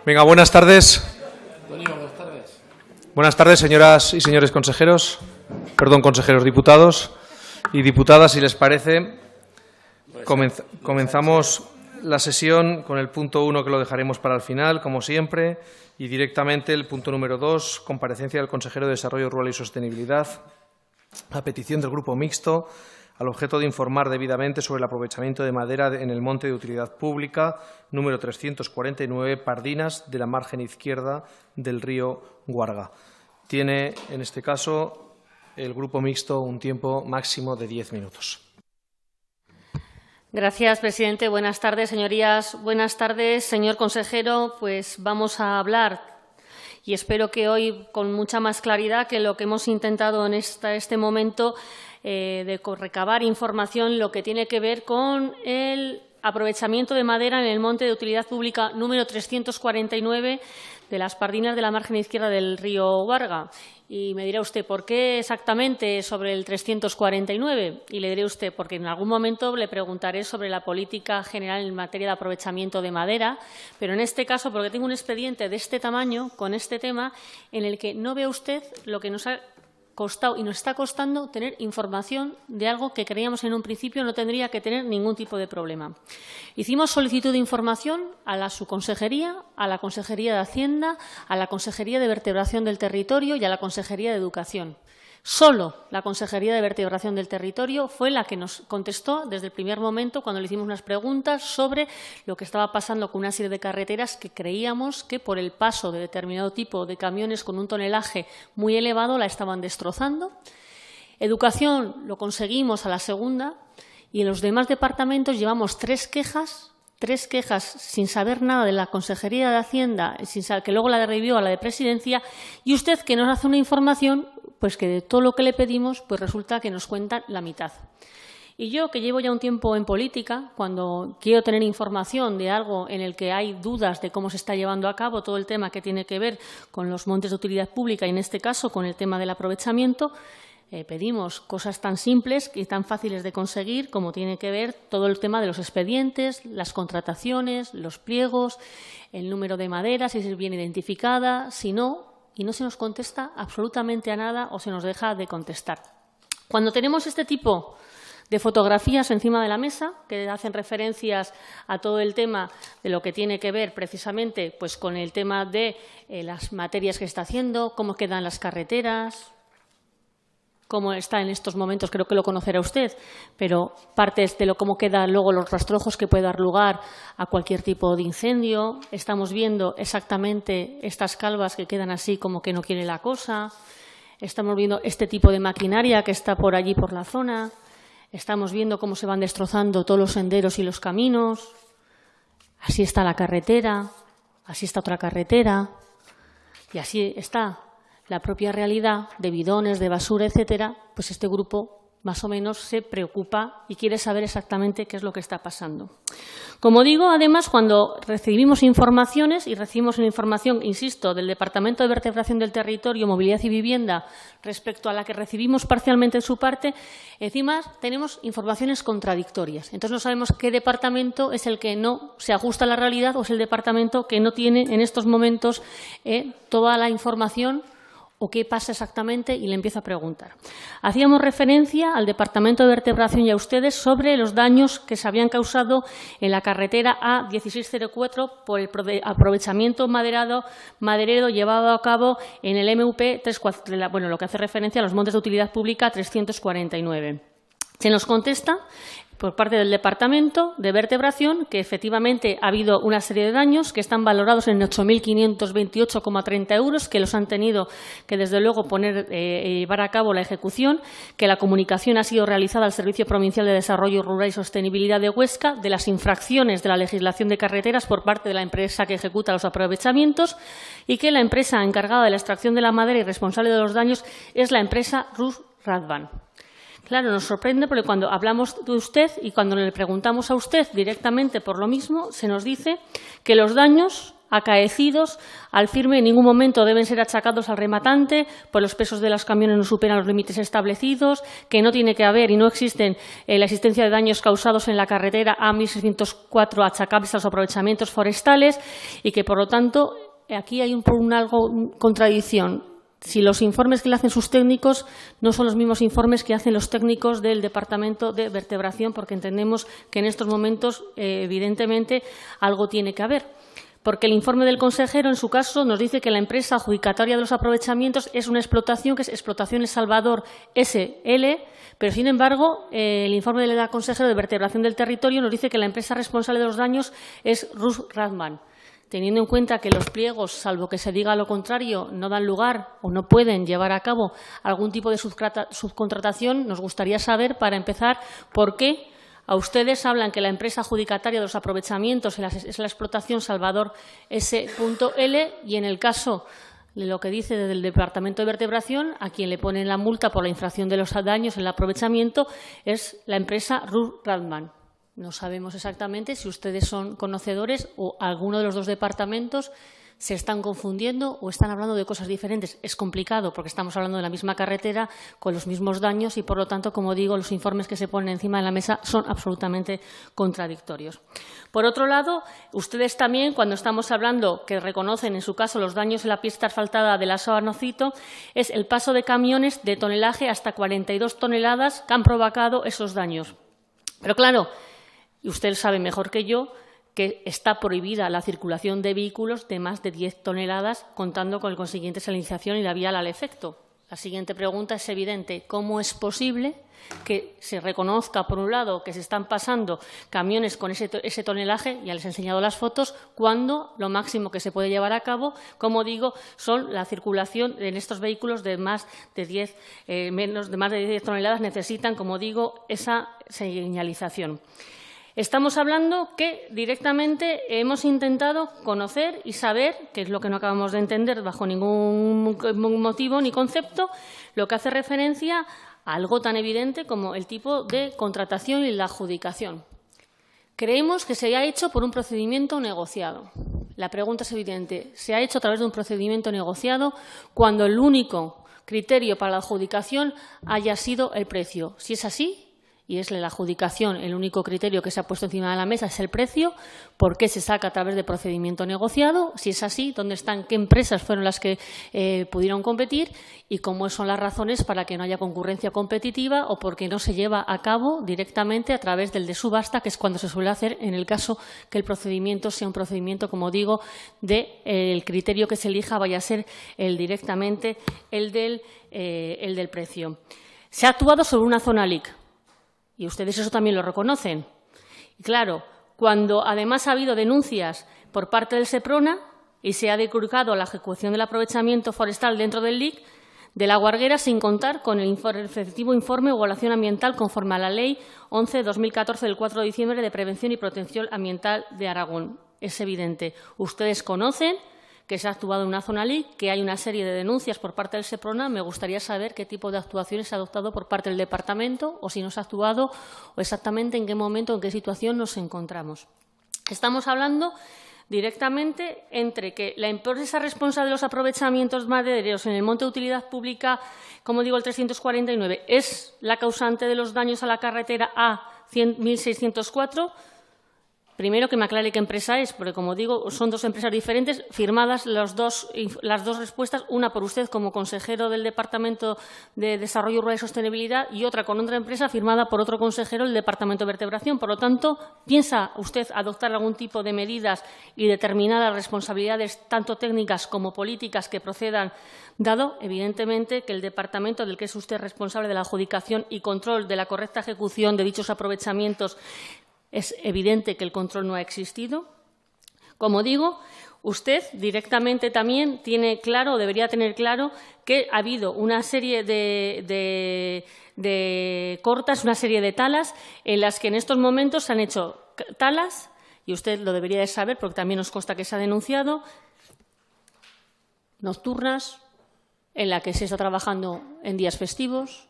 Venga, buenas tardes. Buenas tardes. Buenas tardes, señoras y señores consejeros. Perdón, consejeros, diputados y diputadas, si les parece. Comenzamos la sesión con el punto 1, que lo dejaremos para el final, como siempre, y directamente el punto número 2, comparecencia del consejero de Desarrollo Rural y Sostenibilidad, a petición del Grupo Mixto, al objeto de informar debidamente sobre el aprovechamiento de madera en el monte de utilidad pública número 349, Pardinas, de la margen izquierda del río Guarga. Tiene, en este caso, el Grupo Mixto un tiempo máximo de 10 minutos. Gracias, presidente. Buenas tardes, señorías. Buenas tardes, señor consejero. Pues vamos a hablar, y espero que hoy con mucha más claridad que lo que hemos intentado en este momento, de recabar información, lo que tiene que ver con el aprovechamiento de madera en el monte de utilidad pública número 349 de las Pardinas de la margen izquierda del río Guarga. Y me dirá usted, ¿por qué exactamente sobre el 349? Y le diré a usted, porque en algún momento le preguntaré sobre la política general en materia de aprovechamiento de madera, pero en este caso porque tengo un expediente de este tamaño, con este tema, en el que no ve usted lo que nos ha costado y nos está costando tener información de algo que creíamos en un principio no tendría que tener ningún tipo de problema. Hicimos solicitud de información a la subconsejería, a la Consejería de Hacienda, a la Consejería de Vertebración del Territorio y a la Consejería de Educación. Solo la Consejería de Vertebración del Territorio fue la que nos contestó desde el primer momento cuando le hicimos unas preguntas sobre lo que estaba pasando con una serie de carreteras que creíamos que por el paso de determinado tipo de camiones con un tonelaje muy elevado la estaban destrozando. Educación lo conseguimos a la segunda y en los demás departamentos llevamos tres quejas sin saber nada de la Consejería de Hacienda, sin saber, que luego la derribió a la de Presidencia, y usted que nos hace una información pues que de todo lo que le pedimos pues resulta que nos cuentan la mitad. Y yo, que llevo ya un tiempo en política, cuando quiero tener información de algo en el que hay dudas de cómo se está llevando a cabo todo el tema que tiene que ver con los montes de utilidad pública y en este caso con el tema del aprovechamiento, pedimos cosas tan simples y tan fáciles de conseguir como tiene que ver todo el tema de los expedientes, las contrataciones, los pliegos, el número de madera, si es bien identificada, si no, y no se nos contesta absolutamente a nada o se nos deja de contestar. Cuando tenemos este tipo de fotografías encima de la mesa, que hacen referencias a todo el tema de lo que tiene que ver precisamente pues, con el tema de las materias que está haciendo, cómo quedan las carreteras, cómo está en estos momentos, creo que lo conocerá usted, pero partes de cómo quedan luego los rastrojos que puede dar lugar a cualquier tipo de incendio. Estamos viendo exactamente estas calvas que quedan así como que no quiere la cosa. Estamos viendo este tipo de maquinaria que está por allí, por la zona. Estamos viendo cómo se van destrozando todos los senderos y los caminos. Así está la carretera, así está otra carretera y así está la propia realidad de bidones, de basura, etcétera. Pues este grupo más o menos se preocupa y quiere saber exactamente qué es lo que está pasando. Como digo, además, cuando recibimos informaciones, y recibimos una información, insisto, del Departamento de Vertebración del Territorio, Movilidad y Vivienda, respecto a la que recibimos parcialmente en su parte, encima tenemos informaciones contradictorias. Entonces no sabemos qué departamento es el que no se ajusta a la realidad o es el departamento que no tiene en estos momentos toda la información o qué pasa exactamente, y le empiezo a preguntar. Hacíamos referencia al Departamento de Vertebración y a ustedes sobre los daños que se habían causado en la carretera A1604 por el aprovechamiento maderero llevado a cabo en el MUP 34, bueno, lo que hace referencia a los montes de utilidad pública 349. Se nos contesta por parte del Departamento de Vertebración que efectivamente ha habido una serie de daños que están valorados en 8.528,30 euros, que los han tenido que, desde luego, llevar a cabo la ejecución, que la comunicación ha sido realizada al Servicio Provincial de Desarrollo Rural y Sostenibilidad de Huesca de las infracciones de la legislación de carreteras por parte de la empresa que ejecuta los aprovechamientos y que la empresa encargada de la extracción de la madera y responsable de los daños es la empresa Rus Radvan. Claro, nos sorprende porque cuando hablamos de usted y cuando le preguntamos a usted directamente por lo mismo, se nos dice que los daños acaecidos al firme en ningún momento deben ser achacados al rematante, pues los pesos de los camiones no superan los límites establecidos, que no tiene que haber y no existen la existencia de daños causados en la carretera A1604 achacables a los aprovechamientos forestales y que, por lo tanto, aquí hay algo contradicción. Si los informes que le hacen sus técnicos no son los mismos informes que hacen los técnicos del Departamento de Vertebración, porque entendemos que en estos momentos, evidentemente, algo tiene que haber. Porque el informe del consejero, en su caso, nos dice que la empresa adjudicataria de los aprovechamientos es una explotación, que es Explotación El Salvador S.L., pero, sin embargo, el informe del consejero de Vertebración del Territorio nos dice que la empresa responsable de los daños es Russ Radman. Teniendo en cuenta que los pliegos, salvo que se diga lo contrario, no dan lugar o no pueden llevar a cabo algún tipo de subcontratación, nos gustaría saber, para empezar, por qué a ustedes hablan que la empresa adjudicataria de los aprovechamientos es la Explotación Salvador S.L. y en el caso de lo que dice desde el Departamento de Vertebración, a quien le ponen la multa por la infracción de los daños en el aprovechamiento es la empresa Russ Radman. No sabemos exactamente si ustedes son conocedores o alguno de los dos departamentos se están confundiendo o están hablando de cosas diferentes. Es complicado porque estamos hablando de la misma carretera con los mismos daños y, por lo tanto, como digo, los informes que se ponen encima de la mesa son absolutamente contradictorios. Por otro lado, ustedes también, cuando estamos hablando, que reconocen en su caso los daños en la pista asfaltada de la Soanocito, es el paso de camiones de tonelaje hasta 42 toneladas que han provocado esos daños. Pero, claro, y usted sabe mejor que yo que está prohibida la circulación de vehículos de más de 10 toneladas, contando con el consiguiente salinización y la vial al efecto. La siguiente pregunta es evidente. ¿Cómo es posible que se reconozca, por un lado, que se están pasando camiones con ese tonelaje, ya les he enseñado las fotos, cuando lo máximo que se puede llevar a cabo, como digo, son la circulación en estos vehículos de más de 10 toneladas, necesitan, como digo, esa señalización? Estamos hablando que directamente hemos intentado conocer y saber, que es lo que no acabamos de entender bajo ningún motivo ni concepto, lo que hace referencia a algo tan evidente como el tipo de contratación y la adjudicación. Creemos que se ha hecho por un procedimiento negociado. La pregunta es evidente. ¿Se ha hecho a través de un procedimiento negociado cuando el único criterio para la adjudicación haya sido el precio? Si es así, y es la adjudicación, el único criterio que se ha puesto encima de la mesa es el precio, ¿por qué se saca a través de procedimiento negociado? Si es así, ¿dónde están, qué empresas fueron las que pudieron competir y cómo son las razones para que no haya concurrencia competitiva o por qué no se lleva a cabo directamente a través del de subasta, que es cuando se suele hacer en el caso que el procedimiento sea un procedimiento, como digo, el criterio que se elija vaya a ser directamente el del precio? Se ha actuado sobre una zona LIC. Y ustedes eso también lo reconocen. Y claro, cuando además ha habido denuncias por parte del SEPRONA y se ha divulgado la ejecución del aprovechamiento forestal dentro del LIC de La Guarguera sin contar con el efectivo informe o evaluación ambiental conforme a la Ley 11/2014 del 4 de diciembre de Prevención y Protección Ambiental de Aragón. Es evidente. Ustedes conocen que se ha actuado en una zona LIC, que hay una serie de denuncias por parte del SEPRONA. Me gustaría saber qué tipo de actuaciones se ha adoptado por parte del departamento o si no se ha actuado o exactamente en qué momento, en qué situación nos encontramos. Estamos hablando directamente entre que la empresa responsable de los aprovechamientos madereros en el monte de utilidad pública, como digo, el 349, es la causante de los daños a la carretera A1604. Primero, que me aclare qué empresa es, porque, como digo, son dos empresas diferentes, firmadas las dos respuestas, una por usted como consejero del Departamento de Desarrollo Rural y Sostenibilidad y otra con otra empresa firmada por otro consejero del Departamento de Vertebración. Por lo tanto, ¿piensa usted adoptar algún tipo de medidas y determinadas responsabilidades, tanto técnicas como políticas, que procedan, dado, evidentemente, que el departamento del que es usted responsable de la adjudicación y control de la correcta ejecución de dichos aprovechamientos es evidente que el control no ha existido? Como digo, usted directamente también tiene claro, o debería tener claro, que ha habido una serie de cortas, una serie de talas, en las que en estos momentos se han hecho talas, y usted lo debería de saber porque también nos consta que se ha denunciado, nocturnas, en las que se está trabajando en días festivos,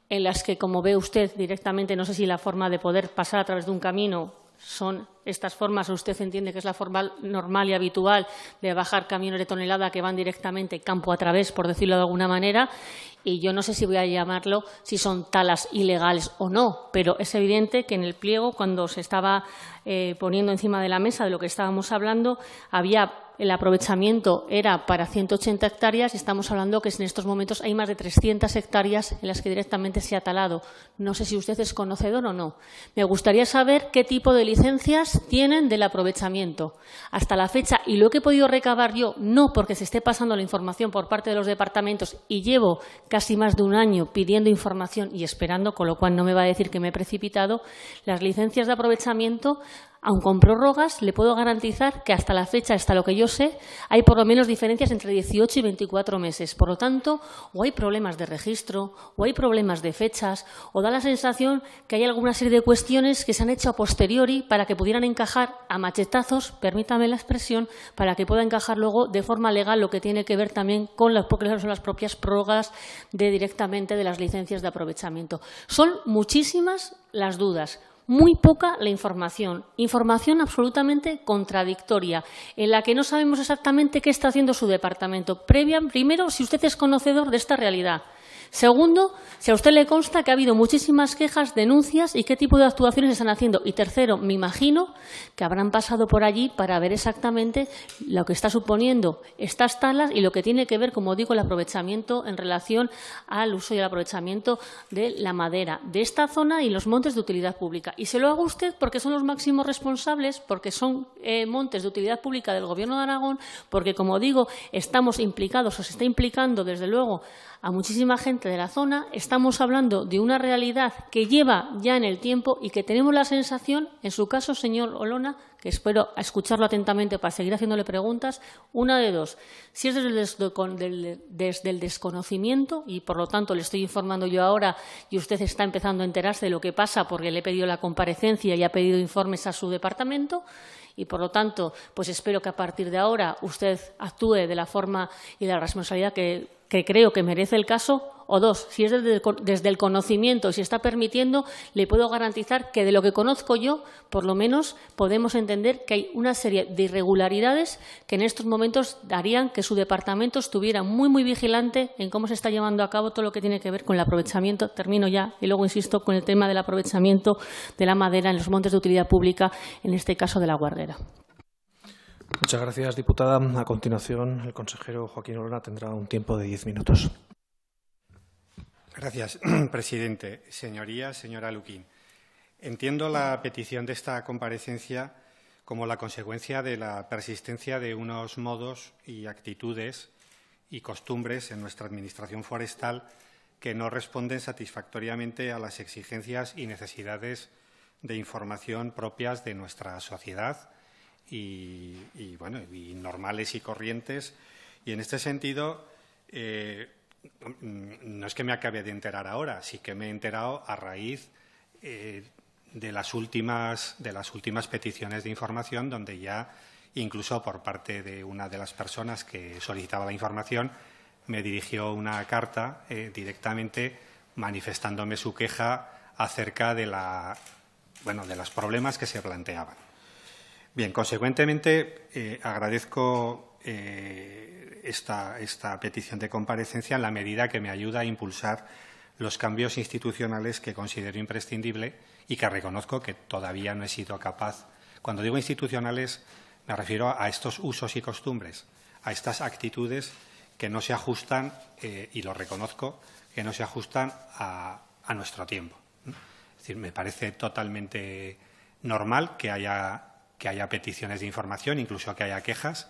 en las que, como ve usted directamente, no sé si la forma de poder pasar a través de un camino son estas formas, usted entiende que es la forma normal y habitual de bajar camiones de tonelada que van directamente campo a través, por decirlo de alguna manera, y yo no sé si voy a llamarlo si son talas ilegales o no, pero es evidente que en el pliego, cuando se estaba poniendo encima de la mesa de lo que estábamos hablando, el aprovechamiento era para 180 hectáreas y estamos hablando que en estos momentos hay más de 300 hectáreas en las que directamente se ha talado. No sé si usted es conocedor o no. Me gustaría saber qué tipo de licencias tienen del aprovechamiento. Hasta la fecha, y lo que he podido recabar yo, no porque se esté pasando la información por parte de los departamentos y llevo casi más de un año pidiendo información y esperando, con lo cual no me va a decir que me he precipitado, las licencias de aprovechamiento, aun con prórrogas, le puedo garantizar que hasta la fecha, hasta lo que yo sé, hay por lo menos diferencias entre 18 y 24 meses. Por lo tanto, o hay problemas de registro, o hay problemas de fechas, o da la sensación que hay alguna serie de cuestiones que se han hecho a posteriori para que pudieran encajar a machetazos, permítame la expresión, para que pueda encajar luego de forma legal lo que tiene que ver también con las propias prórrogas directamente de las licencias de aprovechamiento. Son muchísimas las dudas. Muy poca la información absolutamente contradictoria, en la que no sabemos exactamente qué está haciendo su departamento. Primero, si usted es conocedor de esta realidad. Segundo, si a usted le consta que ha habido muchísimas quejas, denuncias y qué tipo de actuaciones están haciendo. Y tercero, me imagino que habrán pasado por allí para ver exactamente lo que está suponiendo estas talas y lo que tiene que ver, como digo, el aprovechamiento en relación al uso y el aprovechamiento de la madera de esta zona y los montes de utilidad pública. Y se lo hago a usted porque son los máximos responsables, porque son montes de utilidad pública del Gobierno de Aragón, porque, como digo, estamos implicados o se está implicando, desde luego, a muchísima gente de la zona. Estamos hablando de una realidad que lleva ya en el tiempo y que tenemos la sensación, en su caso, señor Olona, que espero escucharlo atentamente para seguir haciéndole preguntas, una de dos. Si es desde el desconocimiento y, por lo tanto, le estoy informando yo ahora y usted está empezando a enterarse de lo que pasa porque le he pedido la comparecencia y ha pedido informes a su departamento, y, por lo tanto, pues espero que a partir de ahora usted actúe de la forma y de la responsabilidad que creo que merece el caso. O dos, si es desde el conocimiento y si está permitiendo, le puedo garantizar que de lo que conozco yo, por lo menos podemos entender que hay una serie de irregularidades que en estos momentos harían que su departamento estuviera muy, muy vigilante en cómo se está llevando a cabo todo lo que tiene que ver con el aprovechamiento. Termino ya y luego insisto con el tema del aprovechamiento de la madera en los montes de utilidad pública, en este caso de la Guarguera. Muchas gracias, diputada. A continuación, el consejero Joaquín Olona tendrá un tiempo de 10 minutos. Gracias, presidente. Señorías, señora Luquín, entiendo la petición de esta comparecencia como la consecuencia de la persistencia de unos modos y actitudes y costumbres en nuestra Administración forestal que no responden satisfactoriamente a las exigencias y necesidades de información propias de nuestra sociedad y normales y corrientes. Y en este sentido, no es que me acabe de enterar ahora, sí que me he enterado a raíz de las últimas peticiones de información, donde ya, incluso por parte de una de las personas que solicitaba la información, me dirigió una carta directamente manifestándome su queja acerca de los problemas que se planteaban. Bien, consecuentemente, agradezco esta petición de comparecencia en la medida que me ayuda a impulsar los cambios institucionales que considero imprescindible y que reconozco que todavía no he sido capaz. Cuando digo institucionales, me refiero a estos usos y costumbres, a estas actitudes que no se ajustan, y lo reconozco, que no se ajustan a nuestro tiempo. Es decir, me parece totalmente normal que haya peticiones de información, incluso que haya quejas,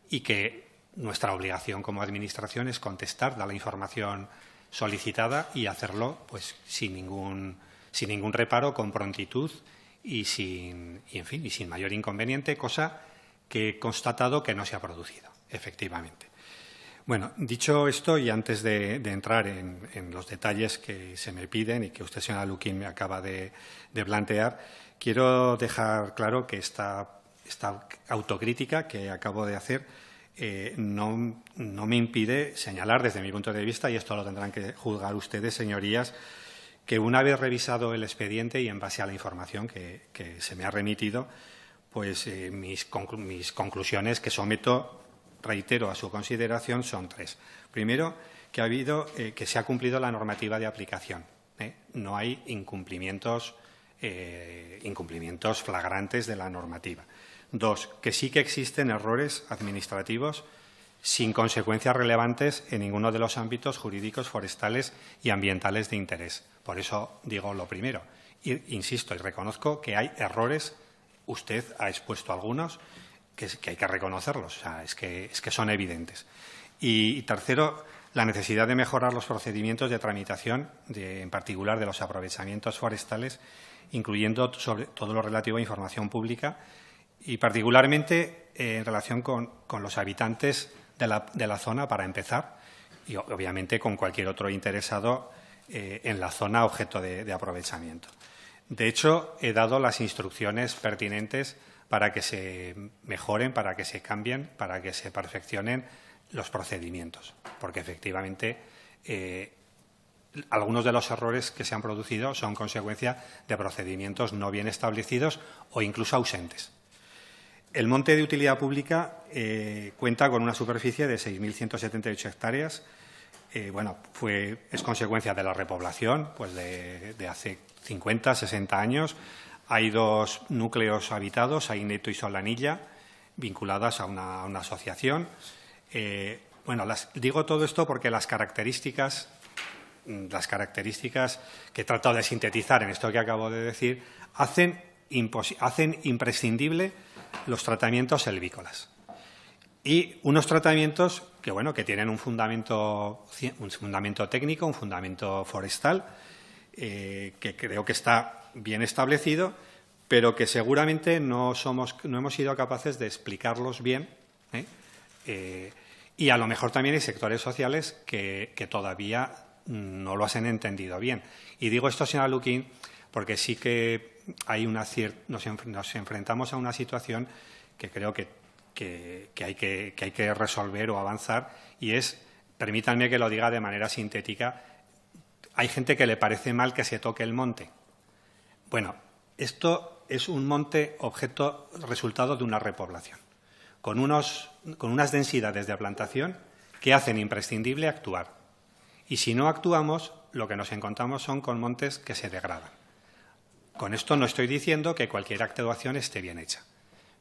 y que nuestra obligación como Administración es contestar, dar la información solicitada y hacerlo pues sin ningún reparo, con prontitud y sin mayor inconveniente, cosa que he constatado que no se ha producido, efectivamente. Bueno, dicho esto, y antes de entrar en los detalles que se me piden y que usted, señora Luquín, me acaba de plantear, quiero dejar claro que esta autocrítica que acabo de hacer no me impide señalar, desde mi punto de vista, y esto lo tendrán que juzgar ustedes, señorías, que una vez revisado el expediente y en base a la información que se me ha remitido, pues mis conclusiones que someto, reitero, a su consideración son 3. Primero, que se ha cumplido la normativa de aplicación. No hay incumplimientos flagrantes de la normativa. 2, que sí que existen errores administrativos sin consecuencias relevantes en ninguno de los ámbitos jurídicos, forestales y ambientales de interés. Por eso digo lo primero. Insisto y reconozco que hay errores, usted ha expuesto algunos, que hay que reconocerlos, o sea, es que son evidentes. Y tercero, la necesidad de mejorar los procedimientos de tramitación, en particular de los aprovechamientos forestales, incluyendo sobre todo lo relativo a información pública y particularmente en relación con los habitantes de la zona, para empezar, y obviamente con cualquier otro interesado en la zona objeto de aprovechamiento. De hecho, he dado las instrucciones pertinentes para que se mejoren, para que se cambien, para que se perfeccionen los procedimientos, porque efectivamente algunos de los errores que se han producido son consecuencia de procedimientos no bien establecidos o incluso ausentes. El monte de utilidad pública cuenta con una superficie de 6.178 hectáreas. Es consecuencia de la repoblación, pues de hace 50, 60 años. Hay 2 núcleos habitados, Aineto y Solanilla, vinculadas a una asociación. Digo todo esto porque las características que he tratado de sintetizar en esto que acabo de decir hacen imprescindible los tratamientos selvícolas. Y unos tratamientos que tienen un fundamento técnico, un fundamento forestal, que creo que está bien establecido, pero que seguramente no hemos sido capaces de explicarlos bien. Y a lo mejor también hay sectores sociales que todavía no lo han entendido bien. Y digo esto, señora Luquín, porque sí que hay nos enfrentamos a una situación que creo que hay que resolver o avanzar, y es, permítanme que lo diga de manera sintética, hay gente que le parece mal que se toque el monte. Bueno, esto es un monte resultado de una repoblación, con unas densidades de plantación que hacen imprescindible actuar. Y si no actuamos, lo que nos encontramos son con montes que se degradan. Con esto no estoy diciendo que cualquier actuación esté bien hecha,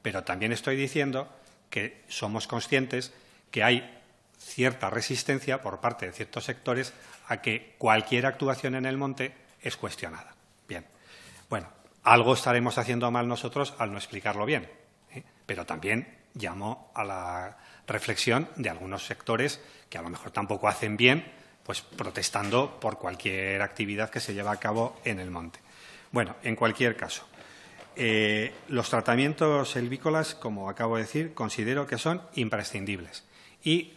pero también estoy diciendo que somos conscientes que hay cierta resistencia por parte de ciertos sectores a que cualquier actuación en el monte es cuestionada. Bien, bueno, algo estaremos haciendo mal nosotros al no explicarlo bien, pero también llamo a la reflexión de algunos sectores que a lo mejor tampoco hacen bien, pues protestando por cualquier actividad que se lleva a cabo en el monte. Bueno, en cualquier caso, los tratamientos selvícolas, como acabo de decir, considero que son imprescindibles y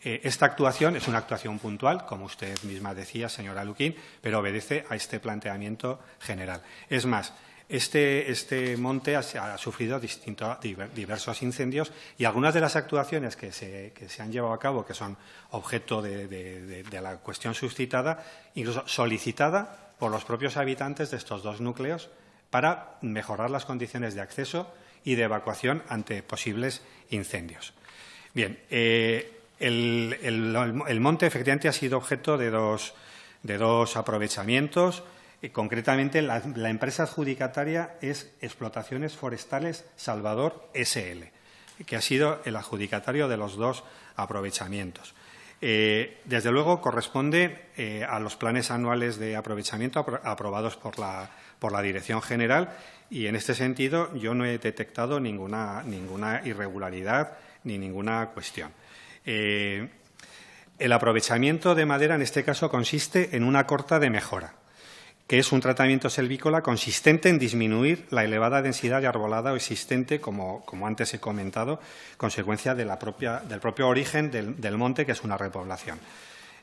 esta actuación es una actuación puntual, como usted misma decía, señora Luquín, pero obedece a este planteamiento general. Es más, este monte ha sufrido diversos incendios, y algunas de las actuaciones que se han llevado a cabo, que son objeto de la cuestión suscitada, incluso solicitada por los propios habitantes de estos 2 núcleos, para mejorar las condiciones de acceso y de evacuación ante posibles incendios. Bien, el monte efectivamente ha sido objeto de dos aprovechamientos. Concretamente, la empresa adjudicataria es Explotaciones Forestales Salvador S.L., que ha sido el adjudicatario de los 2 aprovechamientos. Desde luego, corresponde a los planes anuales de aprovechamiento aprobados por la Dirección General, y en este sentido yo no he detectado ninguna irregularidad ni ninguna cuestión. El aprovechamiento de madera, en este caso, consiste en una corta de mejora, que es un tratamiento selvícola consistente en disminuir la elevada densidad de arbolado existente, como antes he comentado, consecuencia del propio origen del monte, que es una repoblación.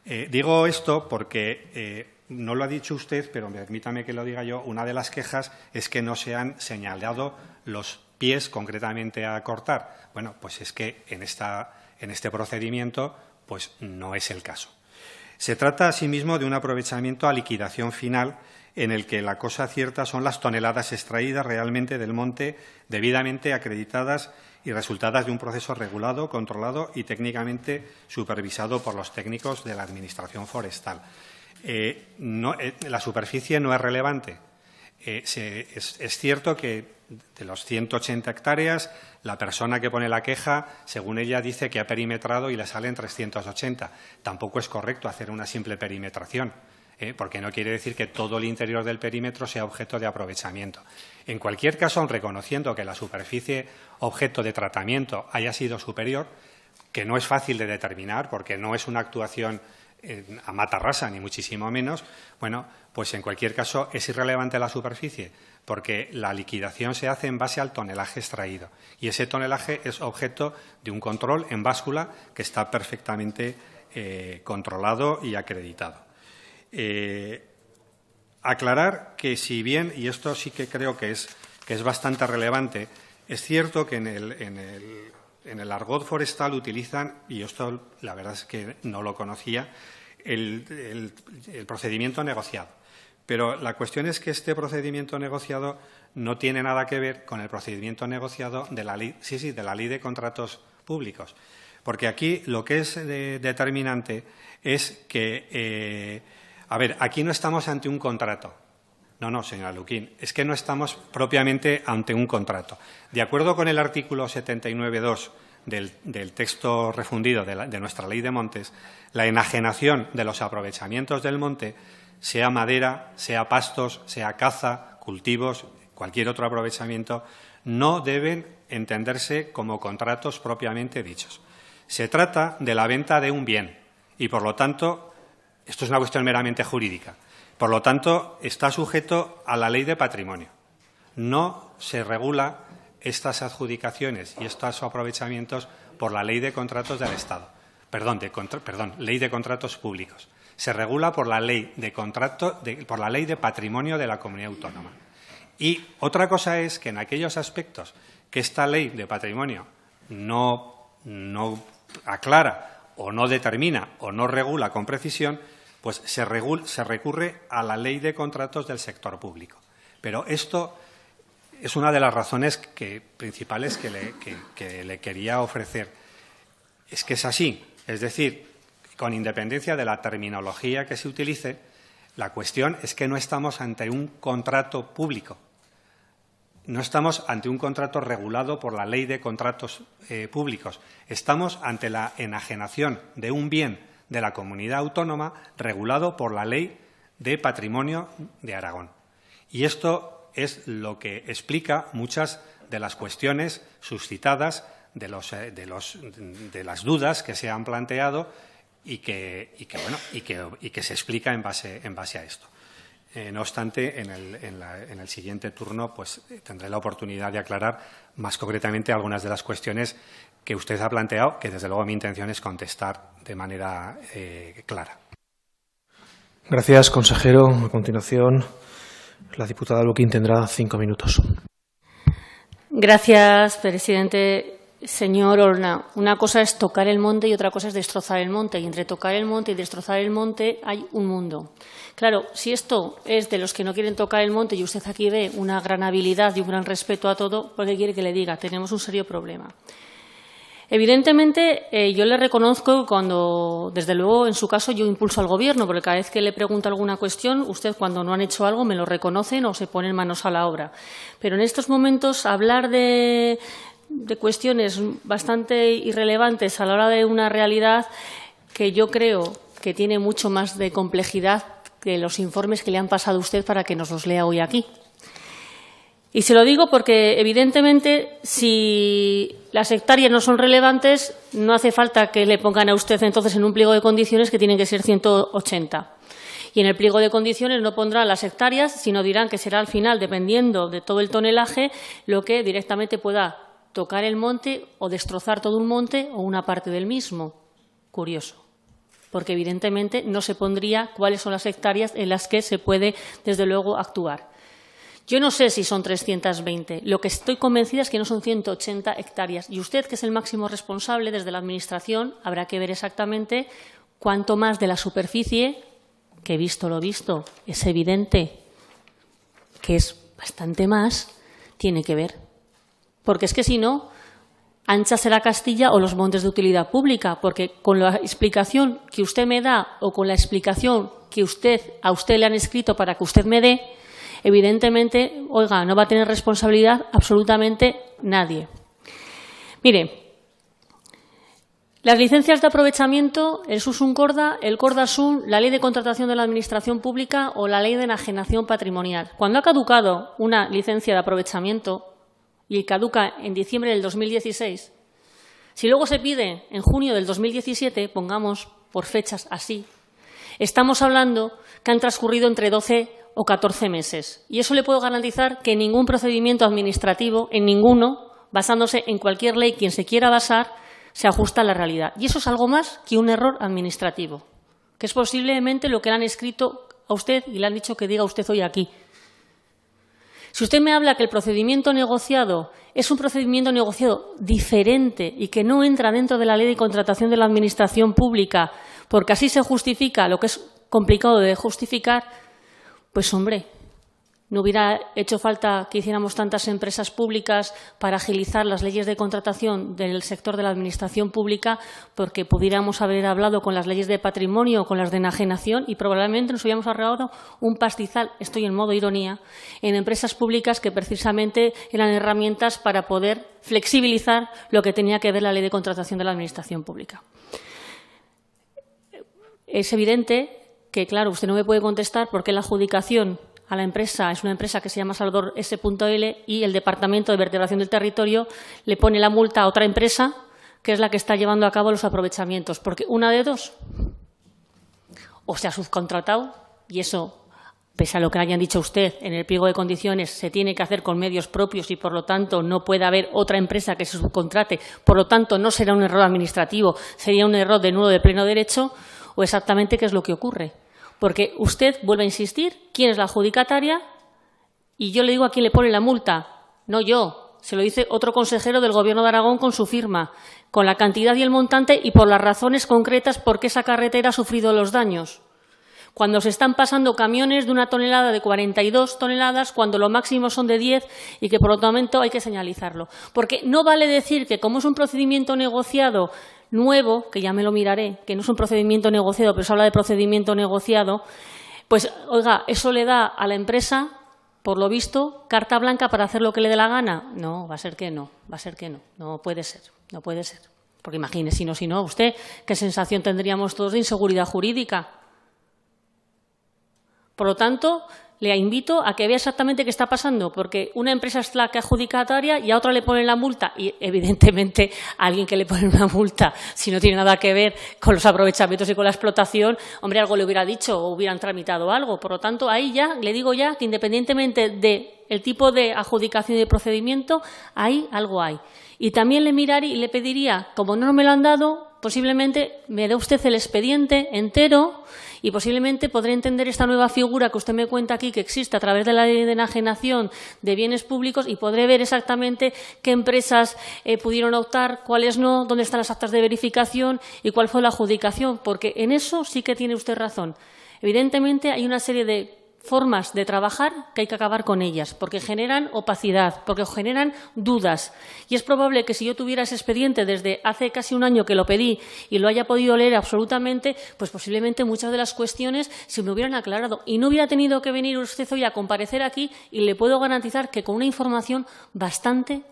Digo esto porque, no lo ha dicho usted, pero permítame que lo diga yo, una de las quejas es que no se han señalado los pies concretamente a cortar. Bueno, pues es que en este procedimiento pues no es el caso. Se trata, asimismo, de un aprovechamiento a liquidación final en el que la cosa cierta son las toneladas extraídas realmente del monte, debidamente acreditadas y resultadas de un proceso regulado, controlado y técnicamente supervisado por los técnicos de la Administración forestal. La superficie no es relevante. Es cierto que de los 180 hectáreas, la persona que pone la queja, según ella, dice que ha perimetrado y le salen 380. Tampoco es correcto hacer una simple perimetración, porque no quiere decir que todo el interior del perímetro sea objeto de aprovechamiento. En cualquier caso, aun reconociendo que la superficie objeto de tratamiento haya sido superior, que no es fácil de determinar porque no es una actuación a mata rasa, ni muchísimo menos, bueno, pues en cualquier caso es irrelevante la superficie, porque la liquidación se hace en base al tonelaje extraído y ese tonelaje es objeto de un control en báscula que está perfectamente controlado y acreditado. Aclarar que si bien, y esto sí que creo que es bastante relevante, es cierto que en el argot forestal utilizan, y esto la verdad es que no lo conocía, el procedimiento negociado. Pero la cuestión es que este procedimiento negociado no tiene nada que ver con el procedimiento negociado de la ley, de la Ley de Contratos Públicos. Porque aquí lo que es determinante es que, aquí no estamos ante un contrato. No, señora Luquín, es que no estamos propiamente ante un contrato. De acuerdo con el artículo 79.2 del texto refundido de nuestra Ley de Montes, la enajenación de los aprovechamientos del monte, sea madera, sea pastos, sea caza, cultivos, cualquier otro aprovechamiento, no deben entenderse como contratos propiamente dichos. Se trata de la venta de un bien y, por lo tanto, esto es una cuestión meramente jurídica. Por lo tanto, está sujeto a la Ley de Patrimonio. No se regula estas adjudicaciones y estos aprovechamientos por la Ley de Contratos del Estado. Ley de Contratos Públicos. Se regula por la Ley por la Ley de Patrimonio de la Comunidad Autónoma. Y otra cosa es que en aquellos aspectos que esta Ley de Patrimonio no aclara o no determina o no regula con precisión, pues se recurre a la Ley de Contratos del sector público. Pero esto es una de las razones principales que le quería ofrecer. Es que es así, es decir, con independencia de la terminología que se utilice, la cuestión es que no estamos ante un contrato público. No estamos ante un contrato regulado por la Ley de Contratos Públicos. Estamos ante la enajenación de un bien de la comunidad autónoma regulado por la Ley de Patrimonio de Aragón. Y esto es lo que explica muchas de las cuestiones suscitadas, de las dudas que se han planteado y que se explica en base a esto. No obstante, en el siguiente turno pues, tendré la oportunidad de aclarar más concretamente algunas de las cuestiones que usted ha planteado, que desde luego mi intención es contestar de manera clara. Gracias, consejero. A continuación, la diputada Luquín tendrá 5 minutos. Gracias, presidente. Señor Olna, una cosa es tocar el monte y otra cosa es destrozar el monte. Y entre tocar el monte y destrozar el monte hay un mundo. Claro, si esto es de los que no quieren tocar el monte y usted aquí ve una gran habilidad y un gran respeto a todo, ¿por qué quiere que le diga? Tenemos un serio problema. Evidentemente, yo le reconozco cuando, desde luego, en su caso, yo impulso al Gobierno, porque cada vez que le pregunto alguna cuestión, usted, cuando no han hecho algo, me lo reconocen o se ponen manos a la obra. Pero en estos momentos, hablar de cuestiones bastante irrelevantes a la hora de una realidad que yo creo que tiene mucho más de complejidad que los informes que le han pasado a usted para que nos los lea hoy aquí. Y se lo digo porque, evidentemente, si las hectáreas no son relevantes, no hace falta que le pongan a usted entonces en un pliego de condiciones que tienen que ser 180. Y en el pliego de condiciones no pondrán las hectáreas, sino dirán que será al final, dependiendo de todo el tonelaje, lo que directamente pueda tocar el monte o destrozar todo un monte o una parte del mismo. Curioso. Porque evidentemente no se pondría cuáles son las hectáreas en las que se puede, desde luego, actuar. Yo no sé si son 320. Lo que estoy convencida es que no son 180 hectáreas. Y usted, que es el máximo responsable desde la Administración, habrá que ver exactamente cuánto más de la superficie, que visto lo visto, es evidente que es bastante más, tiene que ver. Porque es que si no, ancha será Castilla o los montes de utilidad pública, porque con la explicación que usted me da o con la explicación que a usted le han escrito para que usted me dé, evidentemente, oiga, no va a tener responsabilidad absolutamente nadie. Mire, las licencias de aprovechamiento, el SUSUN Corda, el Corda-SUN, la Ley de Contratación de la Administración Pública o la Ley de Enajenación Patrimonial. Cuando ha caducado una licencia de aprovechamiento y caduca en diciembre del 2016, si luego se pide en junio del 2017, pongamos por fechas así, estamos hablando que han transcurrido entre 12 o 14 meses. Y eso le puedo garantizar que en ningún procedimiento administrativo, en ninguno, basándose en cualquier ley, quien se quiera basar, se ajusta a la realidad. Y eso es algo más que un error administrativo, que es posiblemente lo que le han escrito a usted y le han dicho que diga usted hoy aquí. Si usted me habla que el procedimiento negociado es un procedimiento negociado diferente y que no entra dentro de la Ley de Contratación de la Administración Pública, porque así se justifica lo que es complicado de justificar, pues hombre, no hubiera hecho falta que hiciéramos tantas empresas públicas para agilizar las leyes de contratación del sector de la administración pública, porque pudiéramos haber hablado con las leyes de patrimonio o con las de enajenación y probablemente nos hubiéramos ahorrado un pastizal, estoy en modo ironía, en empresas públicas que precisamente eran herramientas para poder flexibilizar lo que tenía que ver la ley de contratación de la administración pública. Es evidente que, claro, usted no me puede contestar por qué la adjudicación a la empresa es una empresa que se llama Salvador S.L. y el Departamento de Vertebración del Territorio le pone la multa a otra empresa que es la que está llevando a cabo los aprovechamientos. Porque una de dos, o se ha subcontratado y eso, pese a lo que hayan dicho usted en el pliego de condiciones, se tiene que hacer con medios propios y, por lo tanto, no puede haber otra empresa que se subcontrate. Por lo tanto, no será un error administrativo, sería un error de nudo de pleno derecho o exactamente qué es lo que ocurre. Porque usted vuelve a insistir, ¿quién es la adjudicataria? Y yo le digo a quién le pone la multa. No yo, se lo dice otro consejero del Gobierno de Aragón con su firma, con la cantidad y el montante y por las razones concretas por qué esa carretera ha sufrido los daños. Cuando se están pasando camiones de 1 tonelada, de 42 toneladas, cuando lo máximo son de 10 y que, por lo tanto, hay que señalizarlo. Porque no vale decir que, como es un procedimiento negociado nuevo, que ya me lo miraré, que no es un procedimiento negociado, pero se habla de procedimiento negociado, pues, oiga, eso le da a la empresa, por lo visto, carta blanca para hacer lo que le dé la gana. No, va a ser que no, no puede ser, no puede ser. Porque imagínese, si no, usted, ¿qué sensación tendríamos todos de inseguridad jurídica? Por lo tanto, le invito a que vea exactamente qué está pasando, porque una empresa es la que adjudicataria y a otra le ponen la multa. Y, evidentemente, a alguien que le pone una multa, si no tiene nada que ver con los aprovechamientos y con la explotación, hombre, algo le hubiera dicho o hubieran tramitado algo. Por lo tanto, ahí ya, le digo ya, que independientemente del tipo de adjudicación y de procedimiento, ahí algo hay. Y también le miraría y le pediría, como no me lo han dado, posiblemente me dé usted el expediente entero y posiblemente podré entender esta nueva figura que usted me cuenta aquí que existe a través de la ley de enajenación de bienes públicos y podré ver exactamente qué empresas pudieron optar, cuáles no, dónde están las actas de verificación y cuál fue la adjudicación, porque en eso sí que tiene usted razón. Evidentemente hay una serie de formas de trabajar que hay que acabar con ellas, porque generan opacidad, porque generan dudas. Y es probable que si yo tuviera ese expediente desde hace casi un año que lo pedí y lo haya podido leer absolutamente, pues posiblemente muchas de las cuestiones se me hubieran aclarado y no hubiera tenido que venir usted hoy a comparecer aquí y le puedo garantizar que con una información bastante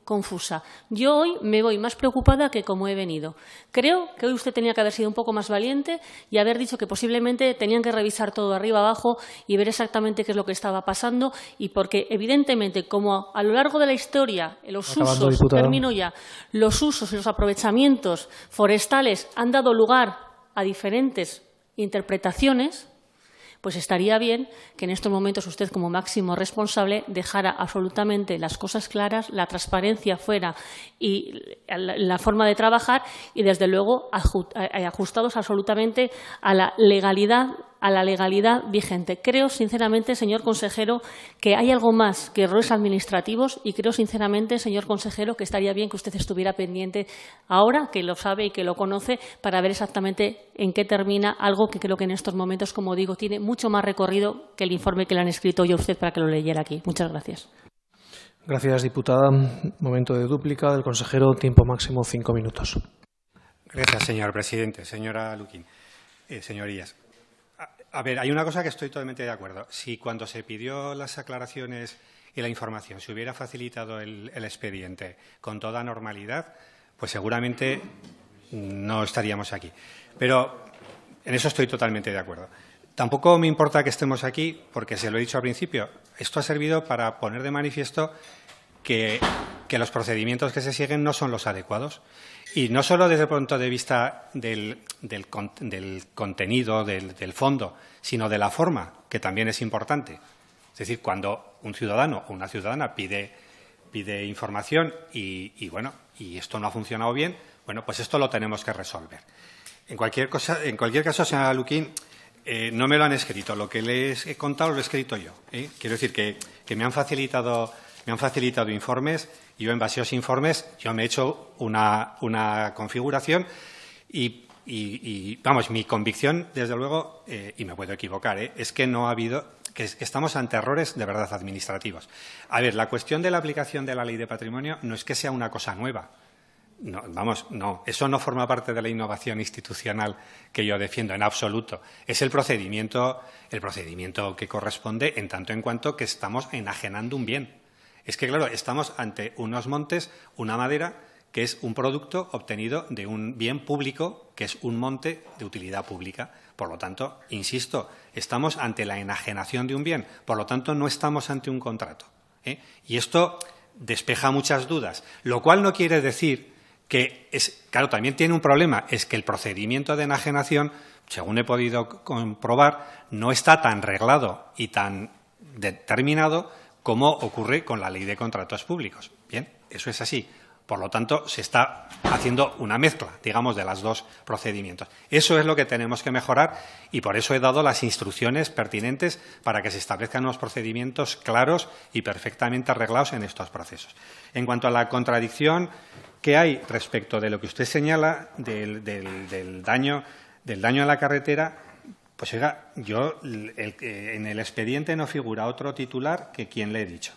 confusa. Yo hoy me voy más preocupada que como he venido. Creo que hoy usted tenía que haber sido un poco más valiente y haber dicho que posiblemente tenían que revisar todo arriba abajo y ver exactamente qué es lo que estaba pasando y porque evidentemente como a lo largo de la historia los usos, termino ya, los usos y los aprovechamientos forestales han dado lugar a diferentes interpretaciones, pues estaría bien que en estos momentos usted, como máximo responsable, dejara absolutamente las cosas claras, la transparencia fuera y la forma de trabajar y, desde luego, ajustados absolutamente a la legalidad a la legalidad vigente. Creo, sinceramente, señor consejero, que hay algo más que errores administrativos y creo, sinceramente, señor consejero, que estaría bien que usted estuviera pendiente ahora, que lo sabe y que lo conoce, para ver exactamente en qué termina algo que creo que en estos momentos, como digo, tiene mucho más recorrido que el informe que le han escrito yo a usted para que lo leyera aquí. Muchas gracias. Gracias, diputada. Momento de dúplica del consejero. Tiempo máximo 5 minutos. Gracias, señor presidente. Señora Luquín, señorías. A ver, hay una cosa que estoy totalmente de acuerdo. Si cuando se pidió las aclaraciones y la información se hubiera facilitado el expediente con toda normalidad, pues seguramente no estaríamos aquí. Pero en eso estoy totalmente de acuerdo. Tampoco me importa que estemos aquí, porque se lo he dicho al principio, esto ha servido para poner de manifiesto que los procedimientos que se siguen no son los adecuados. Y no solo desde el punto de vista del contenido, del fondo, sino de la forma, que también es importante. Es decir, cuando un ciudadano o una ciudadana pide información y esto no ha funcionado bien, bueno, pues esto lo tenemos que resolver. En cualquier caso, señora Luquín, no me lo han escrito. Lo que les he contado lo he escrito yo. Quiero decir que me han facilitado informes. Yo, en base a esos informes, yo me he hecho una configuración y vamos, mi convicción, desde luego, y me puedo equivocar, es que no ha habido, que estamos ante errores de verdad administrativos. A ver, la cuestión de la aplicación de la Ley de Patrimonio no es que sea una cosa nueva. No, vamos, no, eso no forma parte de la innovación institucional que yo defiendo en absoluto. Es el procedimiento que corresponde en tanto en cuanto que estamos enajenando un bien. Es que, claro, estamos ante unos montes, una madera, que es un producto obtenido de un bien público, que es un monte de utilidad pública. Por lo tanto, insisto, estamos ante la enajenación de un bien. Por lo tanto, no estamos ante un contrato. Y esto despeja muchas dudas, lo cual no quiere decir que claro, también tiene un problema, es que el procedimiento de enajenación, según he podido comprobar, no está tan reglado y tan determinado como ocurre con la Ley de Contratos Públicos. Bien, eso es así. Por lo tanto, se está haciendo una mezcla, digamos, de los dos procedimientos. Eso es lo que tenemos que mejorar y por eso he dado las instrucciones pertinentes para que se establezcan unos procedimientos claros y perfectamente arreglados en estos procesos. En cuanto a la contradicción que hay respecto de lo que usted señala del daño a la carretera, pues oiga, yo en el expediente no figura otro titular que quien le he dicho.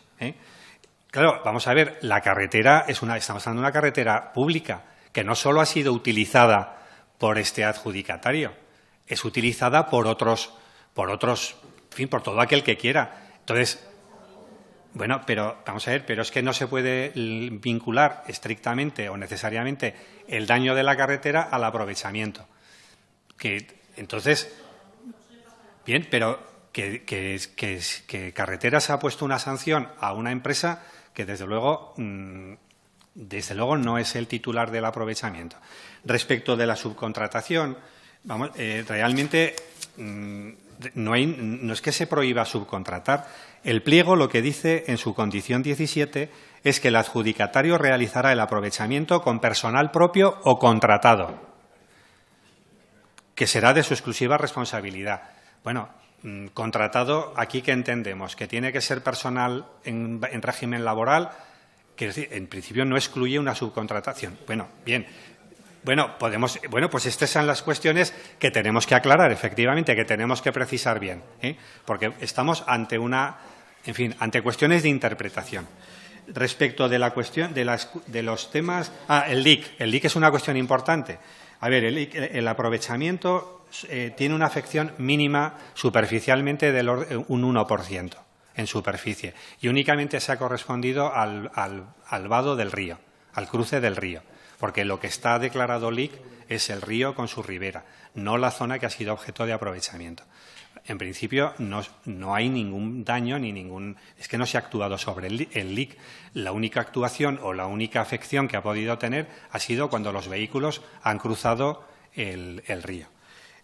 Claro, vamos a ver, la carretera estamos hablando de una carretera pública que no solo ha sido utilizada por este adjudicatario, es utilizada por otros, en fin, por todo aquel que quiera. Entonces, bueno, pero vamos a ver, pero es que no se puede vincular estrictamente o necesariamente el daño de la carretera al aprovechamiento. Entonces, bien, pero que Carreteras ha puesto una sanción a una empresa que desde luego no es el titular del aprovechamiento. Respecto de la subcontratación, vamos, realmente no es que se prohíba subcontratar. El pliego lo que dice en su condición 17 es que el adjudicatario realizará el aprovechamiento con personal propio o contratado, que será de su exclusiva responsabilidad. Bueno, contratado, aquí ¿qué entendemos? Que tiene que ser personal en régimen laboral, que en principio no excluye una subcontratación. Bueno, bien. Bueno, pues estas son las cuestiones que tenemos que aclarar, efectivamente, que tenemos que precisar bien, porque estamos ante ante cuestiones de interpretación. Respecto de la cuestión de los temas, el LIC. El LIC es una cuestión importante. A ver, el aprovechamiento tiene una afección mínima superficialmente del un 1% en superficie y únicamente se ha correspondido al vado del río, al cruce del río, porque lo que está declarado LIC es el río con su ribera, no la zona que ha sido objeto de aprovechamiento. En principio no hay ningún daño ni ningún... Es que no se ha actuado sobre el LIC. La única actuación o la única afección que ha podido tener ha sido cuando los vehículos han cruzado el río.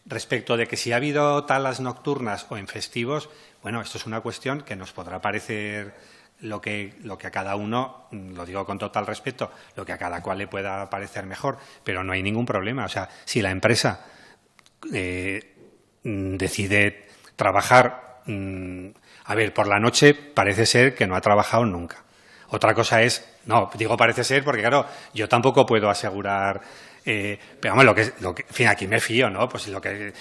Respecto de que si ha habido talas nocturnas o en festivos, bueno, esto es una cuestión que nos podrá parecer lo que a cada uno, lo digo con total respeto, lo que a cada cual le pueda parecer mejor, pero no hay ningún problema. O sea, si la empresa decide trabajar, a ver, por la noche parece ser que no ha trabajado nunca. Otra cosa es, no, digo parece ser porque, claro, yo tampoco puedo asegurar, pero vamos, en fin, aquí me fío, ¿no? Pues lo que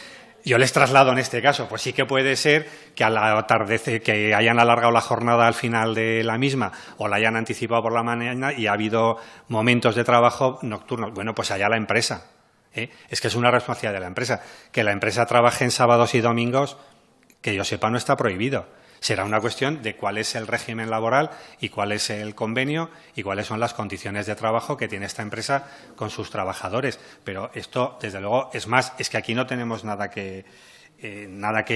yo les traslado en este caso, pues sí que puede ser que al atardecer, que hayan alargado la jornada al final de la misma o la hayan anticipado por la mañana y ha habido momentos de trabajo nocturnos. Bueno, pues allá la empresa. Es que es una responsabilidad de la empresa. Que la empresa trabaje en sábados y domingos, que yo sepa, no está prohibido. Será una cuestión de cuál es el régimen laboral y cuál es el convenio y cuáles son las condiciones de trabajo que tiene esta empresa con sus trabajadores. Pero esto, desde luego, es más, es que aquí no tenemos nada que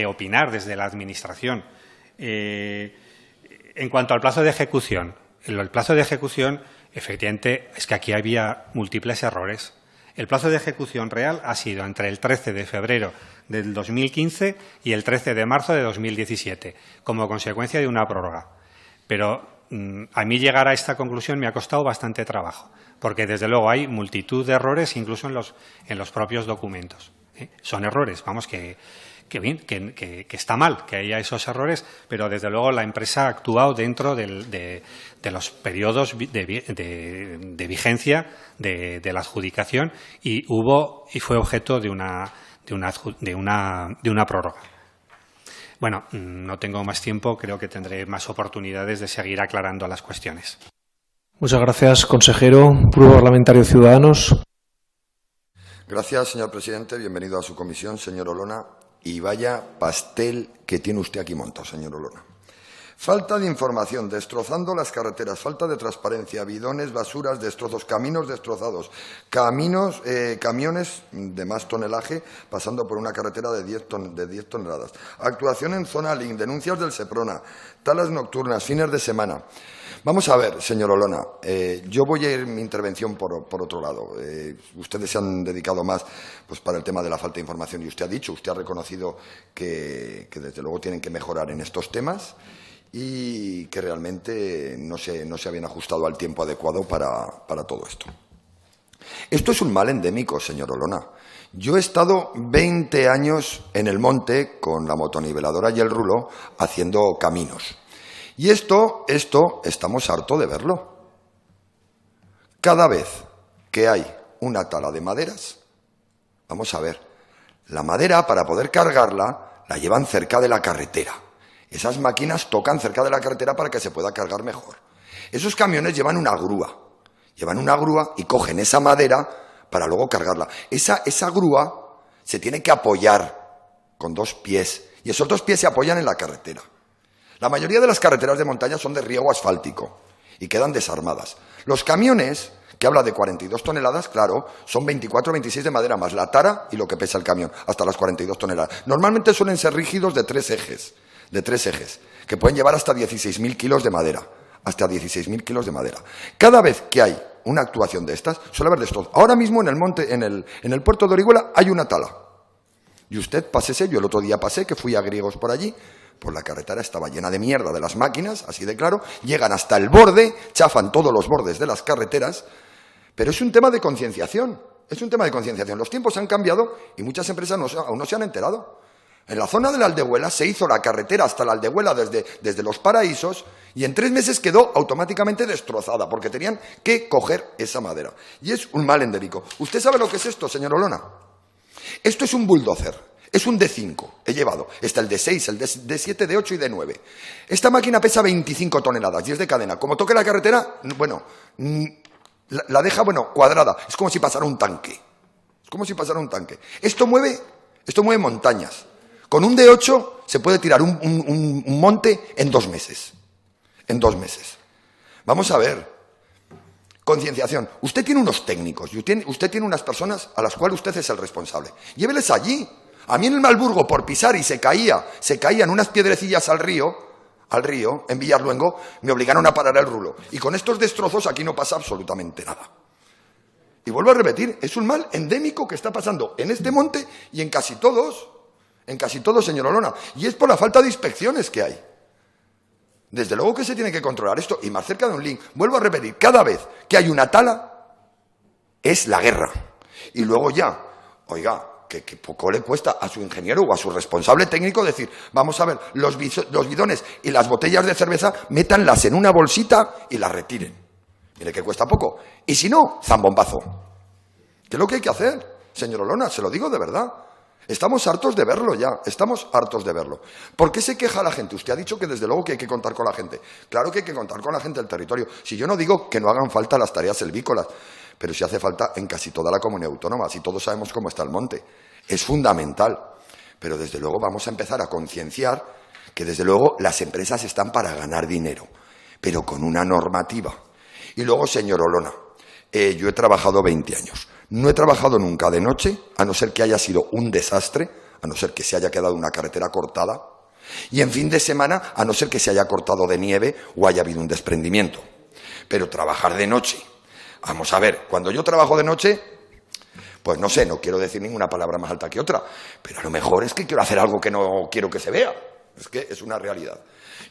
opinar desde la Administración. En cuanto al plazo de ejecución, efectivamente, es que aquí había múltiples errores. El plazo de ejecución real ha sido entre el 13 de febrero del 2015 y el 13 de marzo de 2017, como consecuencia de una prórroga. Pero a mí llegar a esta conclusión me ha costado bastante trabajo, porque desde luego hay multitud de errores incluso en los propios documentos. Son errores, vamos, que está mal que haya esos errores, pero desde luego la empresa ha actuado dentro de los periodos de vigencia de la adjudicación y fue objeto de una prórroga. Bueno, no tengo más tiempo, creo que tendré más oportunidades de seguir aclarando las cuestiones. Muchas gracias, consejero. Grupo Parlamentario Ciudadanos. Gracias, señor presidente. Bienvenido a su comisión, señor Olona. Y vaya pastel que tiene usted aquí montado, señor Olona. Falta de información, destrozando las carreteras, falta de transparencia, bidones, basuras, destrozos, caminos destrozados, camiones de más tonelaje pasando por una carretera de 10 toneladas. Actuación en zona link, denuncias del Seprona, talas nocturnas, fines de semana. Vamos a ver, señor Olona, yo voy a ir mi intervención por otro lado. Ustedes se han dedicado más pues, para el tema de la falta de información y usted ha reconocido que desde luego tienen que mejorar en estos temas y que realmente no se habían ajustado al tiempo adecuado para todo esto. Esto es un mal endémico, señor Olona. Yo he estado 20 años en el monte con la motoniveladora y el rulo haciendo caminos. Y esto estamos hartos de verlo. Cada vez que hay una tala de maderas, vamos a ver, la madera para poder cargarla la llevan cerca de la carretera. Esas máquinas tocan cerca de la carretera para que se pueda cargar mejor. Esos camiones llevan una grúa y cogen esa madera para luego cargarla. Esa grúa se tiene que apoyar con 2 pies y esos 2 pies se apoyan en la carretera. La mayoría de las carreteras de montaña son de riego asfáltico y quedan desarmadas. Los camiones, que habla de 42 toneladas, claro, son 24 o 26 de madera más la tara y lo que pesa el camión, hasta las 42 toneladas. Normalmente suelen ser rígidos de 3 ejes, que pueden llevar hasta 16.000 kilos de madera, Cada vez que hay una actuación de estas, suele haber destrozos. Ahora mismo en el monte, en el puerto de Orihuela, hay una tala. Y usted pásese, yo el otro día pasé, que fui a Griegos por allí, pues la carretera estaba llena de mierda de las máquinas, así de claro, llegan hasta el borde, chafan todos los bordes de las carreteras, pero es un tema de concienciación, Los tiempos han cambiado y muchas empresas aún no se han enterado. En la zona de la Aldehuela se hizo la carretera hasta la Aldehuela desde Los Paraísos y en 3 meses quedó automáticamente destrozada porque tenían que coger esa madera. Y es un mal endémico. ¿Usted sabe lo que es esto, señor Olona? Esto es un bulldozer. Es un D5, he llevado. Está el D6, el D7, D8 y D9. Esta máquina pesa 25 toneladas y es de cadena. Como toque la carretera, bueno, la deja, cuadrada. Es como si pasara un tanque. Esto mueve montañas. Con un D8 se puede tirar un monte en 2 meses. Vamos a ver. Concienciación. Usted tiene unos técnicos y usted tiene unas personas a las cuales usted es el responsable. Lléveles allí. A mí en el Malburgo, por pisar y se caían unas piedrecillas al río, en Villarluengo, me obligaron a parar el rulo. Y con estos destrozos aquí no pasa absolutamente nada. Y vuelvo a repetir, es un mal endémico que está pasando en este monte y en casi todos, señor Olona. Y es por la falta de inspecciones que hay. Desde luego que se tiene que controlar esto. Y más cerca de un link, vuelvo a repetir, cada vez que hay una tala, es la guerra. Y luego ya, oiga, que poco le cuesta a su ingeniero o a su responsable técnico decir, vamos a ver, los bidones y las botellas de cerveza, métanlas en una bolsita y las retiren. Mire que cuesta poco. Y si no, zambombazo. ¿Qué es lo que hay que hacer, señor Olona? Se lo digo de verdad. Estamos hartos de verlo ya, estamos hartos de verlo. ¿Por qué se queja la gente? Usted ha dicho que desde luego que hay que contar con la gente. Claro que hay que contar con la gente del territorio. Si yo no digo que no hagan falta las tareas silvícolas, pero sí hace falta en casi toda la comunidad autónoma, si todos sabemos cómo está el monte. Es fundamental. Pero desde luego vamos a empezar a concienciar que desde luego las empresas están para ganar dinero, pero con una normativa. Y luego, señor Olona, yo he trabajado 20 años. No he trabajado nunca de noche, a no ser que haya sido un desastre, a no ser que se haya quedado una carretera cortada, y en fin de semana, a no ser que se haya cortado de nieve o haya habido un desprendimiento. Pero trabajar de noche, vamos a ver, cuando yo trabajo de noche, pues no sé, no quiero decir ninguna palabra más alta que otra, pero a lo mejor es que quiero hacer algo que no quiero que se vea. Es que es una realidad.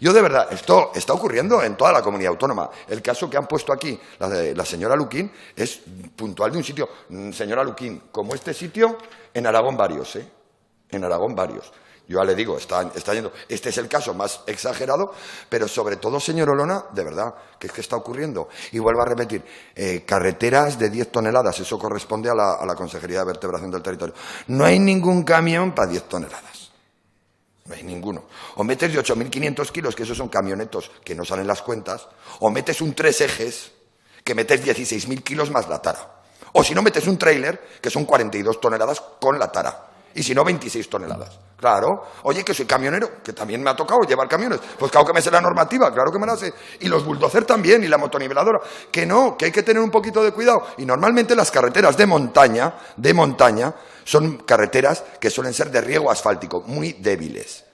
Yo de verdad, esto está ocurriendo en toda la comunidad autónoma. El caso que han puesto aquí la señora Luquín es puntual de un sitio. Señora Luquín, como este sitio, en Aragón varios, ¿eh? En Aragón varios. Yo ya le digo, está yendo. Este es el caso más exagerado, pero sobre todo, señor Olona, de verdad, ¿qué es que está ocurriendo? Y vuelvo a repetir, carreteras de 10 toneladas, eso corresponde a la Consejería de Vertebración del Territorio. No hay ningún camión para 10 toneladas. No hay ninguno. O metes de 8.500 kilos, que esos son camionetos que no salen las cuentas, o metes un 3 ejes, que metes 16.000 kilos más la tara. O si no, metes un tráiler, que son 42 toneladas con la tara. Y si no, 26 toneladas. Claro. Oye, que soy camionero, que también me ha tocado llevar camiones. Pues claro que me sé la normativa, claro que me la sé. Y los bulldozer también, y la motoniveladora. Que no, que hay que tener un poquito de cuidado. Y normalmente las carreteras de montaña, son carreteras que suelen ser de riego asfáltico, muy débiles.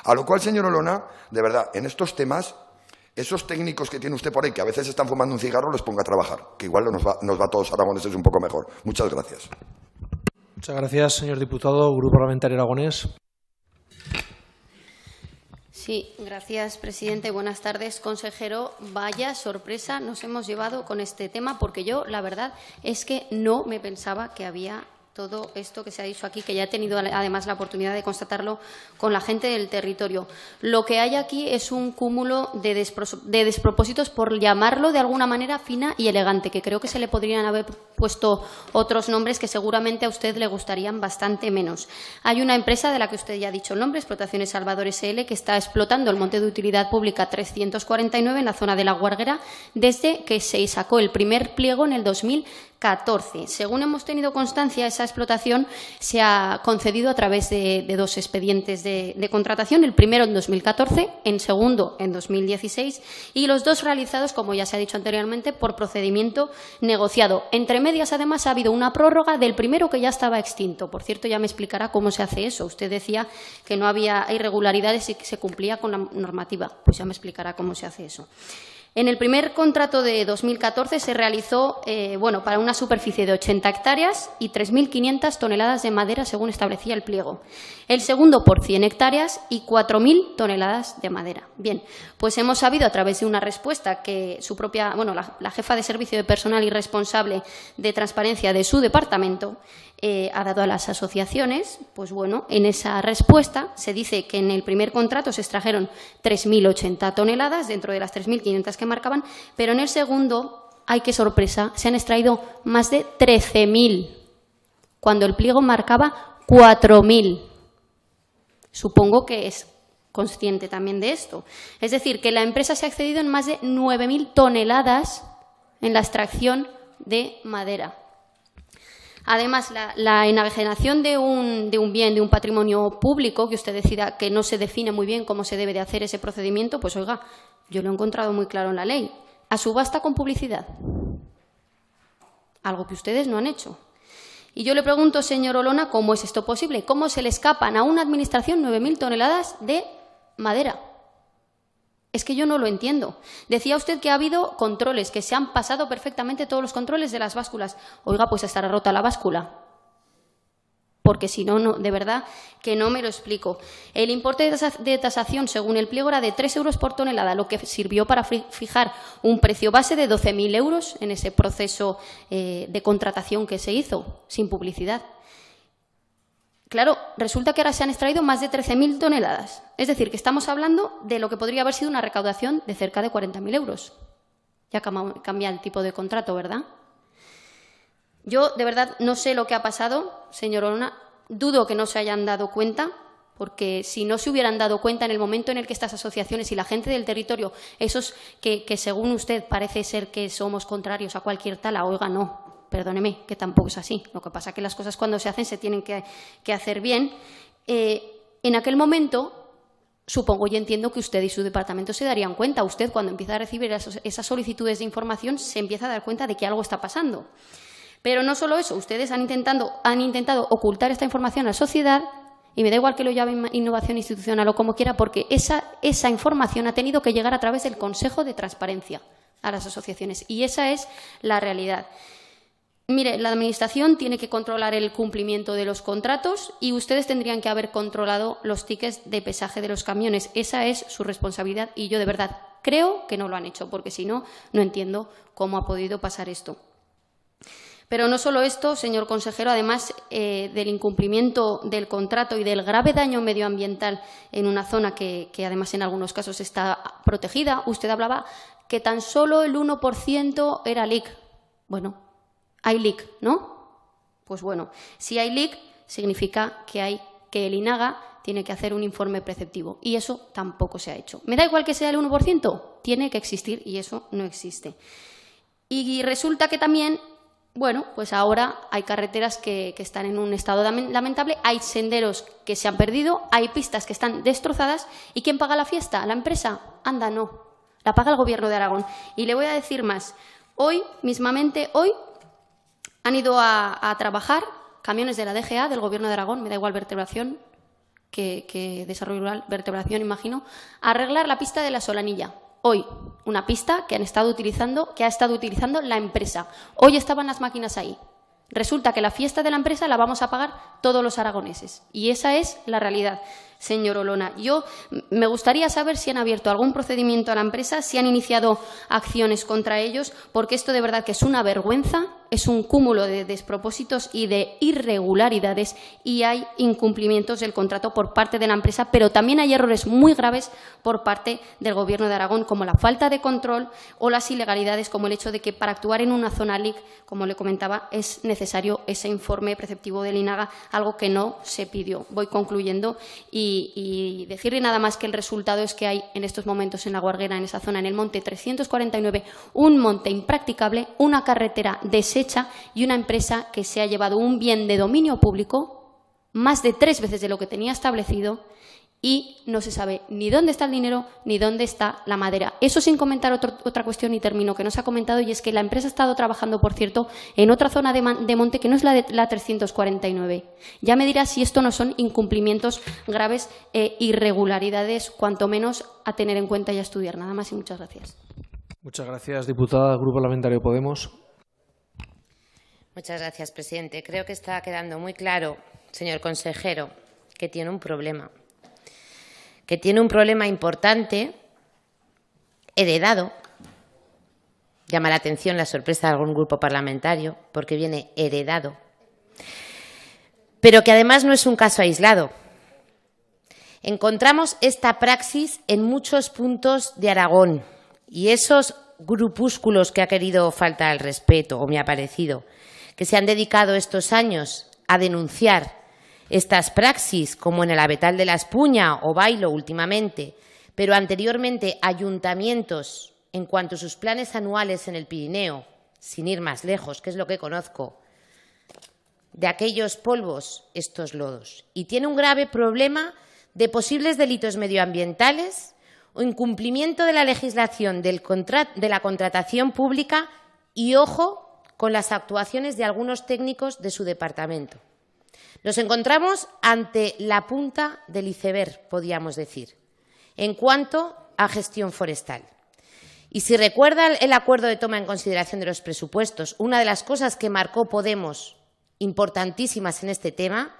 A lo cual, señor Olona, de verdad, en estos temas, esos técnicos que tiene usted por ahí, que a veces están fumando un cigarro, los ponga a trabajar, que igual nos va a todos aragoneses un poco mejor. Muchas gracias. Muchas gracias, señor diputado. Grupo Parlamentario Aragonés. Sí, gracias, presidente. Buenas tardes, consejero. Vaya sorpresa nos hemos llevado con este tema, porque yo, la verdad, es que no me pensaba que había todo esto que se ha dicho aquí, que ya he tenido además la oportunidad de constatarlo con la gente del territorio. Lo que hay aquí es un cúmulo de despropósitos, por llamarlo de alguna manera fina y elegante, que creo que se le podrían haber puesto otros nombres que seguramente a usted le gustarían bastante menos. Hay una empresa de la que usted ya ha dicho el nombre, Explotaciones Salvador S.L., que está explotando el monte de utilidad pública 349 en la zona de La Guarguera desde que se sacó el primer pliego en el 2014. Según hemos tenido constancia, esa explotación se ha concedido a través de dos expedientes de contratación, el primero en 2014, el segundo en 2016 y los dos realizados, como ya se ha dicho anteriormente, por procedimiento negociado. Entre medias, además, ha habido una prórroga del primero que ya estaba extinto. Por cierto, ya me explicará cómo se hace eso. Usted decía que no había irregularidades y que se cumplía con la normativa. Pues ya me explicará cómo se hace eso. En el primer contrato de 2014 se realizó para una superficie de 80 hectáreas y 3.500 toneladas de madera, según establecía el pliego. El segundo por 100 hectáreas y 4.000 toneladas de madera. Bien, pues hemos sabido a través de una respuesta que su propia, la jefa de Servicio de Personal y responsable de transparencia de su departamento ha dado a las asociaciones. Pues bueno, en esa respuesta se dice que en el primer contrato se extrajeron 3.080 toneladas dentro de las 3.500 que marcaban, pero en el segundo, ¡ay qué sorpresa!, se han extraído más de 13.000, cuando el pliego marcaba 4.000. Supongo que es consciente también de esto. Es decir, que la empresa se ha excedido en más de 9.000 toneladas en la extracción de madera. Además, la enajenación de un bien, de un patrimonio público, que usted decida que no se define muy bien cómo se debe de hacer ese procedimiento, pues oiga, yo lo he encontrado muy claro en la ley. A subasta con publicidad. Algo que ustedes no han hecho. Y yo le pregunto, señor Olona, ¿cómo es esto posible? ¿Cómo se le escapan a una administración 9.000 toneladas de madera? Es que yo no lo entiendo. Decía usted que ha habido controles, que se han pasado perfectamente todos los controles de las básculas. Oiga, pues estará rota la báscula. Porque si no, de verdad que no me lo explico. El importe de tasación, según el pliego, era de 3 euros por tonelada, lo que sirvió para fijar un precio base de 12.000 euros en ese proceso de contratación que se hizo, sin publicidad. Claro, resulta que ahora se han extraído más de 13.000 toneladas. Es decir, que estamos hablando de lo que podría haber sido una recaudación de cerca de 40.000 euros. Ya cambia el tipo de contrato, ¿verdad? Yo, de verdad, no sé lo que ha pasado, señor Olona. Dudo que no se hayan dado cuenta, porque si no se hubieran dado cuenta en el momento en el que estas asociaciones y la gente del territorio, esos que según usted parece ser que somos contrarios a cualquier tala, oiga, no. Perdóneme, que tampoco es así. Lo que pasa es que las cosas cuando se hacen se tienen que hacer bien. En aquel momento, supongo y entiendo que usted y su departamento se darían cuenta. Usted, cuando empieza a recibir esas solicitudes de información, se empieza a dar cuenta de que algo está pasando. Pero no solo eso, ustedes han intentado ocultar esta información a la sociedad, y me da igual que lo llamen innovación institucional o como quiera, porque esa información ha tenido que llegar a través del Consejo de Transparencia a las asociaciones. Y esa es la realidad. Mire, la Administración tiene que controlar el cumplimiento de los contratos y ustedes tendrían que haber controlado los tickets de pesaje de los camiones. Esa es su responsabilidad y yo de verdad creo que no lo han hecho, porque si no, no entiendo cómo ha podido pasar esto. Pero no solo esto, señor consejero, además del incumplimiento del contrato y del grave daño medioambiental en una zona que además en algunos casos está protegida, usted hablaba que tan solo el 1% era LIC. Bueno, hay LIC, ¿no? Pues bueno, si hay LIC, significa que el INAGA tiene que hacer un informe preceptivo y eso tampoco se ha hecho. ¿Me da igual que sea el 1%? Tiene que existir y eso no existe. Y resulta que también, bueno, pues ahora hay carreteras que están en un estado lamentable, hay senderos que se han perdido, hay pistas que están destrozadas. ¿Y quién paga la fiesta? ¿La empresa? Anda, no. La paga el Gobierno de Aragón. Y le voy a decir más. Hoy, mismamente, han ido a trabajar camiones de la DGA, del Gobierno de Aragón, me da igual vertebración, que desarrollo rural, vertebración, imagino, a arreglar la pista de la Solanilla. Hoy, una pista que ha estado utilizando la empresa. Hoy estaban las máquinas ahí. Resulta que la fiesta de la empresa la vamos a pagar todos los aragoneses. Y esa es la realidad, señor Olona. Yo me gustaría saber si han abierto algún procedimiento a la empresa, si han iniciado acciones contra ellos, porque esto de verdad que es una vergüenza, es un cúmulo de despropósitos y de irregularidades y hay incumplimientos del contrato por parte de la empresa, pero también hay errores muy graves por parte del Gobierno de Aragón, como la falta de control o las ilegalidades, como el hecho de que para actuar en una zona LIC, como le comentaba, es necesario ese informe preceptivo del INAGA, algo que no se pidió. Voy concluyendo y decirle nada más que el resultado es que hay en estos momentos en La Guarguera, en esa zona, en el monte 349, un monte impracticable, una carretera deshecha y una empresa que se ha llevado un bien de dominio público más de 3 veces de lo que tenía establecido y no se sabe ni dónde está el dinero ni dónde está la madera. Eso sin comentar otra cuestión y termino, que no se ha comentado, y es que la empresa ha estado trabajando, por cierto, en otra zona de monte que no es la 349. Ya me dirá si esto no son incumplimientos graves e irregularidades, cuanto menos a tener en cuenta y a estudiar. Nada más y muchas gracias. Muchas gracias, diputada. Grupo Parlamentario Podemos. Muchas gracias, presidente. Creo que está quedando muy claro, señor consejero, que tiene un problema. Que tiene un problema importante, heredado. Llama la atención la sorpresa de algún grupo parlamentario, porque viene heredado. Pero que además no es un caso aislado. Encontramos esta praxis en muchos puntos de Aragón y esos grupúsculos que ha querido faltar al respeto, o me ha parecido, que se han dedicado estos años a denunciar estas praxis, como en el Abetal de la Espuña o Bailo últimamente, pero anteriormente ayuntamientos en cuanto a sus planes anuales en el Pirineo, sin ir más lejos, que es lo que conozco, de aquellos polvos, estos lodos. Y tiene un grave problema de posibles delitos medioambientales o incumplimiento de la legislación de la contratación pública y, ojo, con las actuaciones de algunos técnicos de su departamento. Nos encontramos ante la punta del iceberg, podríamos decir, en cuanto a gestión forestal. Y si recuerda el acuerdo de toma en consideración de los presupuestos, una de las cosas que marcó Podemos importantísimas en este tema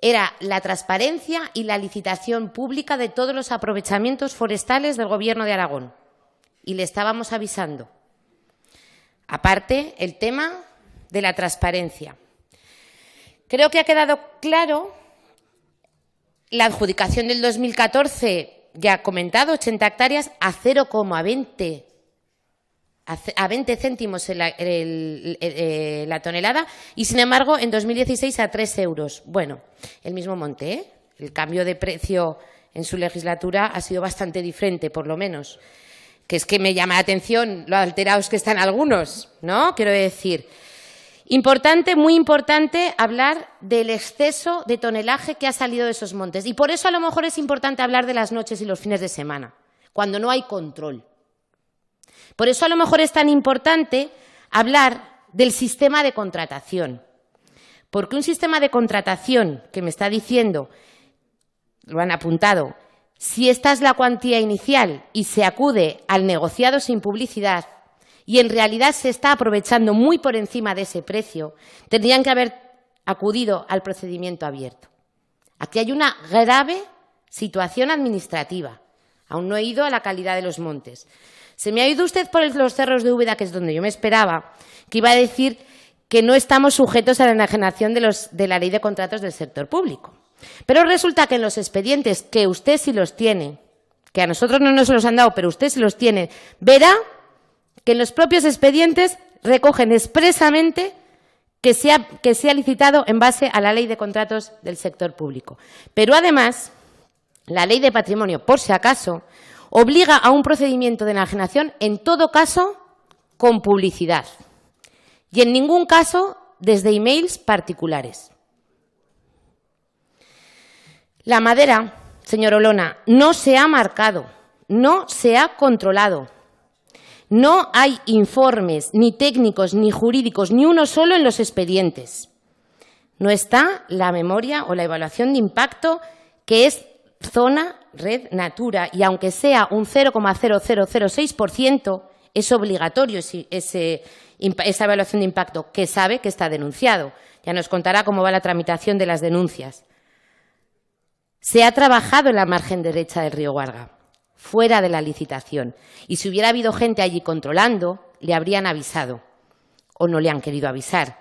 era la transparencia y la licitación pública de todos los aprovechamientos forestales del Gobierno de Aragón. Y le estábamos avisando. Aparte, el tema de la transparencia. Creo que ha quedado claro La adjudicación del 2014, ya comentado, 80 hectáreas a 0,20 a 20 céntimos la tonelada y, sin embargo, en 2016 a 3 euros. Bueno, el mismo monte, ¿eh? El cambio de precio en su legislatura ha sido bastante diferente, por lo menos. Que es que me llama la atención lo alterados que están algunos, ¿no? Quiero decir, importante, muy importante, hablar del exceso de tonelaje que ha salido de esos montes. Y por eso a lo mejor es importante hablar de las noches y los fines de semana, cuando no hay control. Por eso a lo mejor es tan importante hablar del sistema de contratación. Porque un sistema de contratación que me está diciendo, lo han apuntado, si esta es la cuantía inicial y se acude al negociado sin publicidad y en realidad se está aprovechando muy por encima de ese precio, tendrían que haber acudido al procedimiento abierto. Aquí hay una grave situación administrativa. Aún no he ido a la calidad de los montes. Se me ha ido usted por los cerros de Úbeda, que es donde yo me esperaba, que iba a decir que no estamos sujetos a la enajenación de la ley de contratos del sector público. Pero resulta que en los expedientes, que usted sí los tiene, que a nosotros no nos los han dado, pero usted sí los tiene, verá que en los propios expedientes recogen expresamente que se ha licitado en base a la ley de contratos del sector público. Pero además, la ley de patrimonio, por si acaso, obliga a un procedimiento de enajenación, en todo caso, con publicidad. Y en ningún caso desde emails particulares. La madera, señor Olona, no se ha marcado, no se ha controlado. No hay informes, ni técnicos, ni jurídicos, ni uno solo en los expedientes. No está la memoria o la evaluación de impacto, que es zona Red Natura, y aunque sea un 0,0006%, es obligatorio esa evaluación de impacto, que sabe que está denunciado. Ya nos contará cómo va la tramitación de las denuncias. Se ha trabajado en la margen derecha del río Guarga, fuera de la licitación, y si hubiera habido gente allí controlando, le habrían avisado, o no le han querido avisar.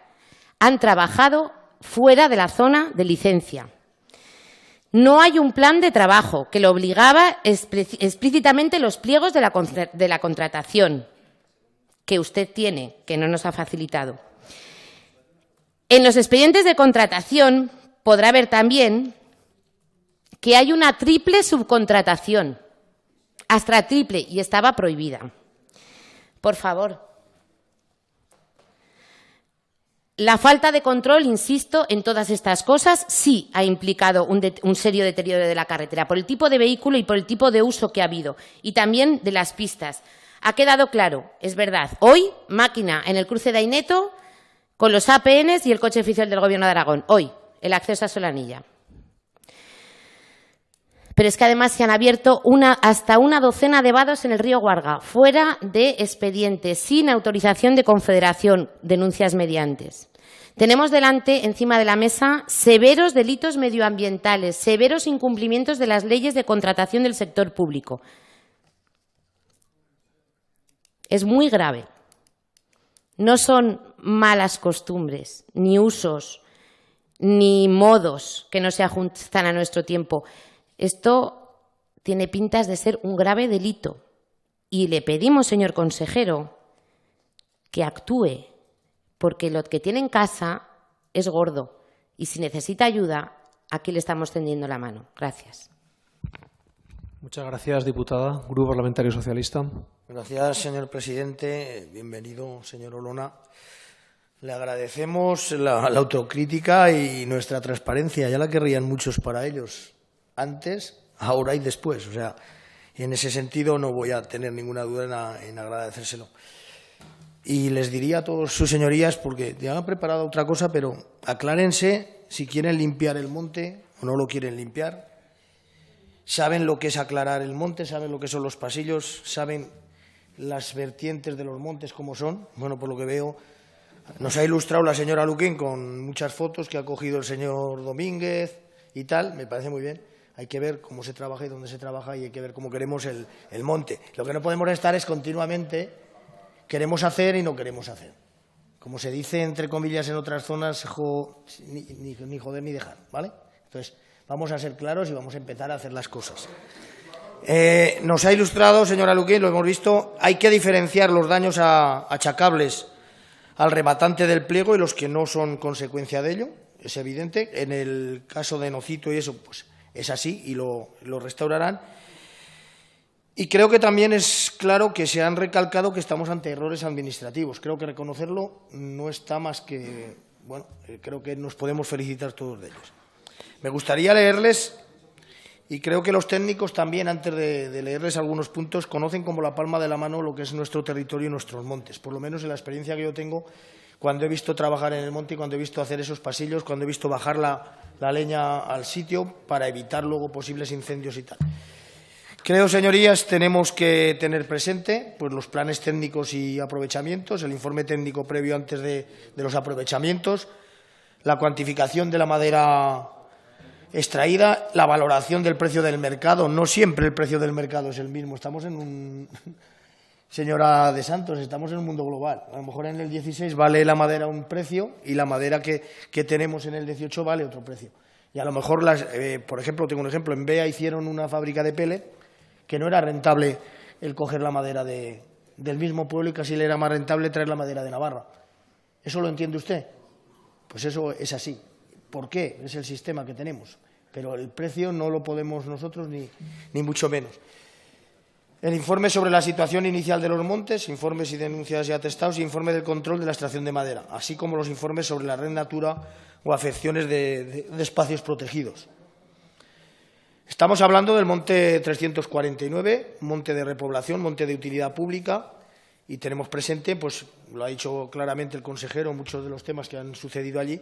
Han trabajado fuera de la zona de licencia. No hay un plan de trabajo que lo obligaba explícitamente los pliegos de la contratación que usted tiene, que no nos ha facilitado. En los expedientes de contratación podrá ver también que hay una triple subcontratación, hasta triple, y estaba prohibida. Por favor. La falta de control, insisto, en todas estas cosas sí ha implicado un serio deterioro de la carretera por el tipo de vehículo y por el tipo de uso que ha habido, y también de las pistas. Ha quedado claro, es verdad, hoy máquina en el cruce de Aineto con los APNs y el coche oficial del Gobierno de Aragón. Hoy, el acceso a Solanilla. Pero es que además se han abierto hasta una docena de vados en el río Guarga, fuera de expediente, sin autorización de confederación, denuncias mediantes. Tenemos delante, encima de la mesa, severos delitos medioambientales, severos incumplimientos de las leyes de contratación del sector público. Es muy grave. No son malas costumbres, ni usos, ni modos que no se ajustan a nuestro tiempo. Esto tiene pintas de ser un grave delito y le pedimos, señor consejero, que actúe, porque lo que tiene en casa es gordo y si necesita ayuda, aquí le estamos tendiendo la mano. Gracias. Muchas gracias, diputada. Grupo Parlamentario Socialista. Gracias, señor presidente. Bienvenido, señor Olona. Le agradecemos la autocrítica y nuestra transparencia. Ya la querrían muchos para ellos. Antes, ahora y después. O sea, en ese sentido no voy a tener ninguna duda en agradecérselo. Y les diría a todos sus señorías, porque ya han preparado otra cosa, pero aclárense si quieren limpiar el monte o no lo quieren limpiar. Saben lo que es aclarar el monte, saben lo que son los pasillos, saben las vertientes de los montes cómo son. Bueno, por lo que veo, nos ha ilustrado la señora Luquín con muchas fotos que ha cogido el señor Domínguez y tal, me parece muy bien. Hay que ver cómo se trabaja y dónde se trabaja y hay que ver cómo queremos el monte. Lo que no podemos estar es continuamente queremos hacer y no queremos hacer. Como se dice, entre comillas, en otras zonas, ni joder ni dejar, ¿vale? Entonces, Vamos a ser claros y vamos a empezar a hacer las cosas. Nos ha ilustrado, señora Luque, lo hemos visto, hay que diferenciar los daños achacables al rematante del pliego y los que no son consecuencia de ello, es evidente. En el caso de Nocito y eso, pues es así y lo restaurarán. Y creo que también es claro que se han recalcado que estamos ante errores administrativos. Creo que reconocerlo no está más que, bueno, creo que nos podemos felicitar todos de ellos. Me gustaría leerles, y creo que los técnicos también, antes de leerles algunos puntos, conocen como la palma de la mano lo que es nuestro territorio y nuestros montes, por lo menos en la experiencia que yo tengo cuando he visto trabajar en el monte y cuando he visto hacer esos pasillos, cuando he visto bajar la leña al sitio para evitar luego posibles incendios y tal. Creo, señorías, tenemos que tener presente pues, los planes técnicos y aprovechamientos, el informe técnico previo antes de los aprovechamientos, la cuantificación de la madera extraída, la valoración del precio del mercado. No siempre el precio del mercado es el mismo. Estamos en un... Señora de Santos, estamos en un mundo global. A lo mejor en el 16 vale la madera un precio y la madera que tenemos en el 18 vale otro precio. Y a lo mejor, por ejemplo, tengo un ejemplo, en Bea hicieron una fábrica de pellet que no era rentable el coger la madera del mismo pueblo y casi le era más rentable traer la madera de Navarra. ¿Eso lo entiende usted? Pues eso es así. ¿Por qué? Es el sistema que tenemos. Pero el precio no lo podemos nosotros ni mucho menos. El informe sobre la situación inicial de los montes, informes y denuncias y atestados, y informe del control de la extracción de madera, así como los informes sobre la red Natura o afecciones de espacios protegidos. Estamos hablando del monte 349, monte de repoblación, monte de utilidad pública, y tenemos presente, pues lo ha dicho claramente el consejero, muchos de los temas que han sucedido allí,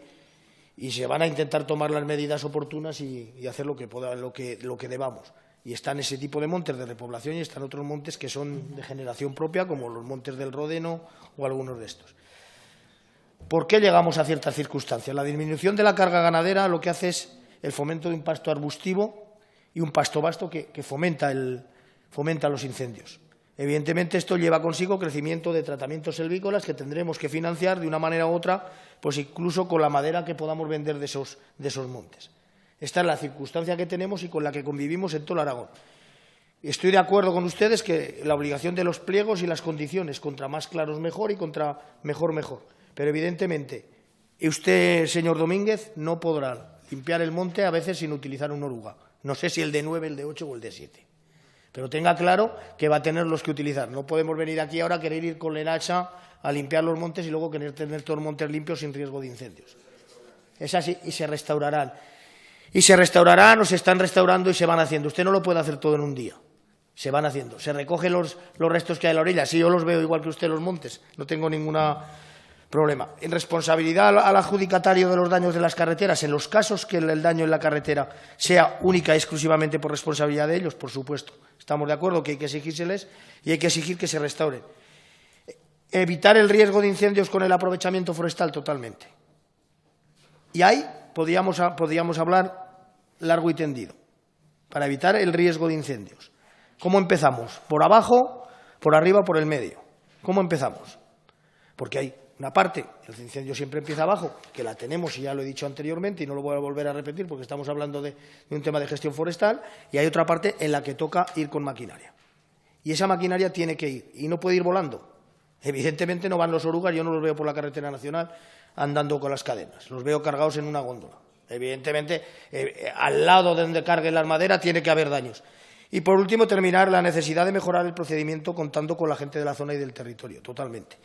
y se van a intentar tomar las medidas oportunas y hacer lo que debamos. Y están ese tipo de montes de repoblación y están otros montes que son de generación propia, como los montes del Rodeno o algunos de estos. ¿Por qué llegamos a ciertas circunstancias? La disminución de la carga ganadera lo que hace es el fomento de un pasto arbustivo y un pasto vasto que fomenta los incendios. Evidentemente, esto lleva consigo crecimiento de tratamientos selvícolas que tendremos que financiar de una manera u otra, pues incluso con la madera que podamos vender de esos montes. Esta es la circunstancia que tenemos y con la que convivimos en todo el Aragón. Estoy de acuerdo con ustedes que la obligación de los pliegos y las condiciones, contra más claros mejor y contra mejor mejor. Pero evidentemente, usted, señor Domínguez, no podrá limpiar el monte a veces sin utilizar una oruga. No sé si el de 9, el de 8 o el de 7. Pero tenga claro que va a tener los que utilizar. No podemos venir aquí ahora a querer ir con el hacha a limpiar los montes y luego querer tener todos los montes limpios sin riesgo de incendios. Es así, y se restaurarán. Y se restaurarán o se están restaurando y se van haciendo. Usted no lo puede hacer todo en un día. Se van haciendo. Se recogen los restos que hay en la orilla. Sí, yo los veo igual que usted los montes. No tengo ningún problema. En responsabilidad al adjudicatario de los daños de las carreteras, en los casos que el daño en la carretera sea única y exclusivamente por responsabilidad de ellos, por supuesto. Estamos de acuerdo que hay que exigírseles y hay que exigir que se restauren. Evitar el riesgo de incendios con el aprovechamiento forestal totalmente. Y ahí podríamos hablar largo y tendido, para evitar el riesgo de incendios. ¿Cómo empezamos? ¿Por abajo, por arriba o por el medio? ¿Cómo empezamos? Porque hay una parte, el incendio siempre empieza abajo, que la tenemos y ya lo he dicho anteriormente y no lo voy a volver a repetir porque estamos hablando de un tema de gestión forestal, y hay otra parte en la que toca ir con maquinaria. Y esa maquinaria tiene que ir, y no puede ir volando. Evidentemente no van los orugas, yo no los veo por la carretera nacional andando con las cadenas, los veo cargados en una góndola. Evidentemente, al lado de donde carguen las maderas tiene que haber daños. Y por último, terminar la necesidad de mejorar el procedimiento contando con la gente de la zona y del territorio, totalmente.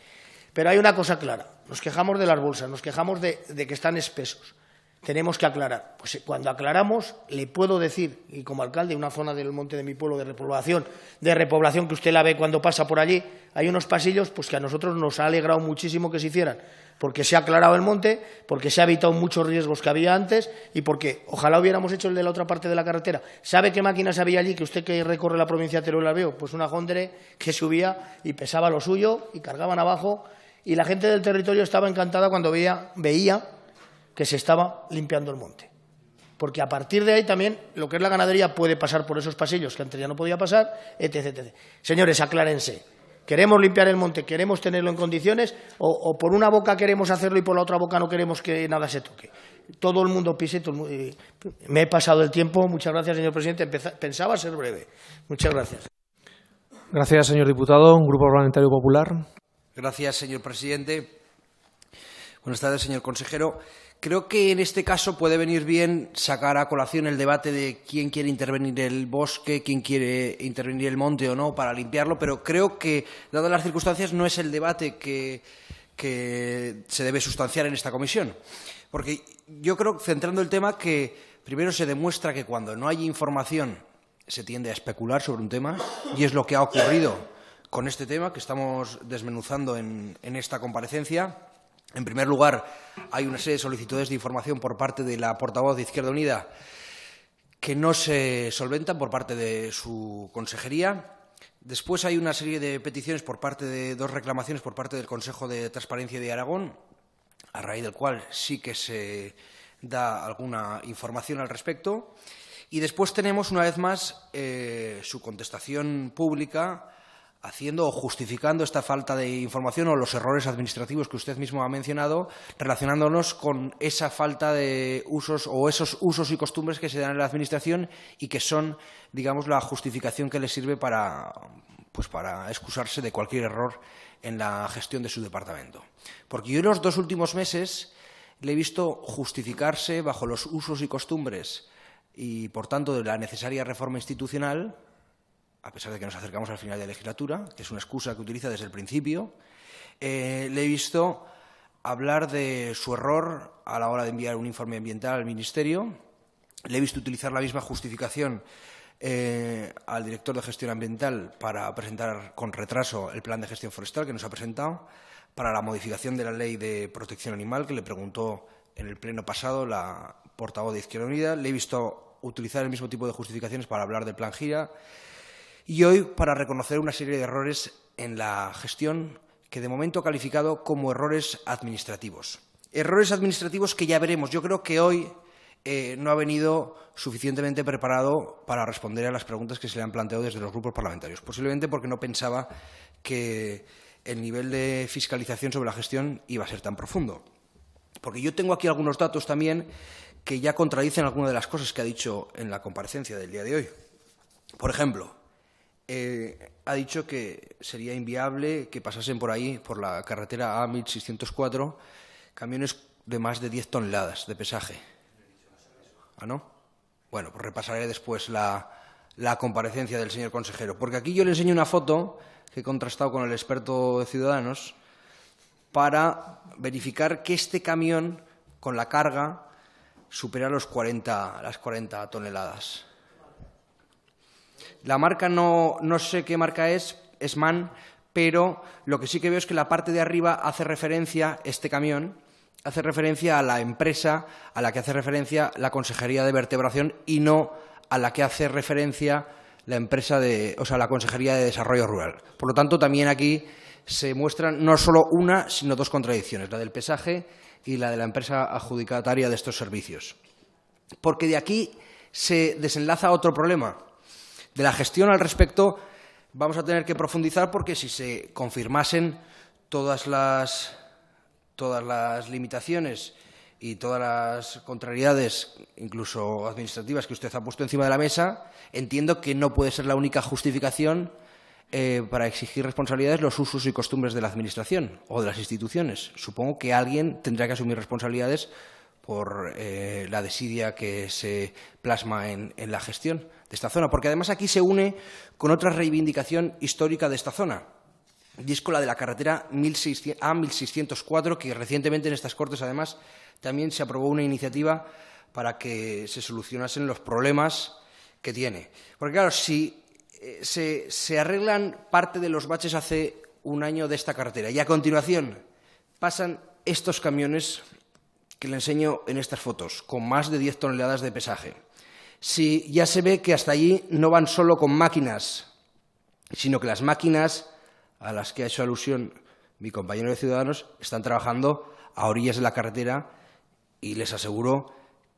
Pero hay una cosa clara, nos quejamos de las bolsas, nos quejamos de que están espesos. Tenemos que aclarar. Pues cuando aclaramos, le puedo decir, y como alcalde de una zona del monte de mi pueblo de repoblación que usted la ve cuando pasa por allí, hay unos pasillos pues que a nosotros nos ha alegrado muchísimo que se hicieran, porque se ha aclarado el monte, porque se ha evitado muchos riesgos que había antes y porque ojalá hubiéramos hecho el de la otra parte de la carretera. ¿Sabe qué máquinas había allí? Que usted que recorre la provincia de Teruel la veo, pues una Hondere que subía y pesaba lo suyo y cargaban abajo, y la gente del territorio estaba encantada cuando veía que se estaba limpiando el monte. Porque a partir de ahí también lo que es la ganadería puede pasar por esos pasillos que antes ya no podía pasar, etc. Señores, aclárense. queremos limpiar el monte, queremos tenerlo en condiciones, o por una boca queremos hacerlo y por la otra boca no queremos que nada se toque. Todo el mundo pise. Me he pasado el tiempo. Muchas gracias, señor presidente. Pensaba ser breve. Muchas gracias. Gracias, señor diputado. Grupo Parlamentario Popular. Gracias, señor presidente. Buenas tardes, señor consejero. Creo que en este caso puede venir bien sacar a colación el debate de quién quiere intervenir el bosque, quién quiere intervenir el monte o no para limpiarlo, pero creo que, dadas las circunstancias, no es el debate que se debe sustanciar en esta comisión. Porque yo creo, centrando el tema, que primero se demuestra que cuando no hay información se tiende a especular sobre un tema, y es lo que ha ocurrido con este tema que estamos desmenuzando en esta comparecencia. En primer lugar, hay una serie de solicitudes de información por parte de la portavoz de Izquierda Unida que no se solventan por parte de su consejería. Después hay una serie de peticiones por parte de dos reclamaciones por parte del Consejo de Transparencia de Aragón, a raíz del cual sí que se da alguna información al respecto. Y después tenemos, una vez más, su contestación pública haciendo o justificando esta falta de información o los errores administrativos que usted mismo ha mencionado, relacionándonos con esa falta de usos o esos usos y costumbres que se dan en la Administración y que son, digamos, la justificación que le sirve para excusarse de cualquier error en la gestión de su departamento. Porque yo en los 2 últimos meses le he visto justificarse bajo los usos y costumbres y, por tanto, de la necesaria reforma institucional, a pesar de que nos acercamos al final de la legislatura, que es una excusa que utiliza desde el principio. Le he visto hablar de su error a la hora de enviar un informe ambiental al Ministerio. Le he visto utilizar la misma justificación al director de gestión ambiental para presentar con retraso el plan de gestión forestal que nos ha presentado, para la modificación de la ley de protección animal que le preguntó en el pleno pasado la portavoz de Izquierda Unida. Le he visto utilizar el mismo tipo de justificaciones para hablar del plan Gira. Y hoy para reconocer una serie de errores en la gestión que de momento ha calificado como errores administrativos. Errores administrativos que ya veremos. Yo creo que hoy no ha venido suficientemente preparado para responder a las preguntas que se le han planteado desde los grupos parlamentarios. Posiblemente porque no pensaba que el nivel de fiscalización sobre la gestión iba a ser tan profundo. Porque yo tengo aquí algunos datos también que ya contradicen algunas de las cosas que ha dicho en la comparecencia del día de hoy. Por ejemplo, ha dicho que sería inviable que pasasen por ahí, por la carretera A1604, camiones de más de 10 toneladas de pesaje. ¿Ah, no? Bueno, pues repasaré después la comparecencia del señor consejero, porque aquí yo le enseño una foto que he contrastado con el experto de Ciudadanos para verificar que este camión, con la carga, supera las 40 toneladas. La marca no sé qué marca es MAN, pero lo que sí que veo es que la parte de arriba hace referencia, este camión, hace referencia a la empresa a la que hace referencia la Consejería de Vertebración y no a la que hace referencia la la Consejería de Desarrollo Rural. Por lo tanto, también aquí se muestran no solo una, sino 2 contradicciones, la del pesaje y la de la empresa adjudicataria de estos servicios. Porque de aquí se desenlaza otro problema. De la gestión al respecto vamos a tener que profundizar porque si se confirmasen todas las limitaciones y todas las contrariedades, incluso administrativas, que usted ha puesto encima de la mesa, entiendo que no puede ser la única justificación para exigir responsabilidades los usos y costumbres de la Administración o de las instituciones. Supongo que alguien tendrá que asumir responsabilidades por la desidia que se plasma en la gestión de esta zona, porque además aquí se une con otra reivindicación histórica de esta zona, y es con la de la carretera A1604, que recientemente en estas Cortes, además, también se aprobó una iniciativa para que se solucionasen los problemas que tiene. Porque, claro, si se arreglan parte de los baches hace un año de esta carretera y a continuación pasan estos camiones que le enseño en estas fotos, con más de 10 toneladas de pesaje. Si ya se ve que hasta allí no van solo con máquinas, sino que las máquinas a las que ha hecho alusión mi compañero de Ciudadanos están trabajando a orillas de la carretera y les aseguro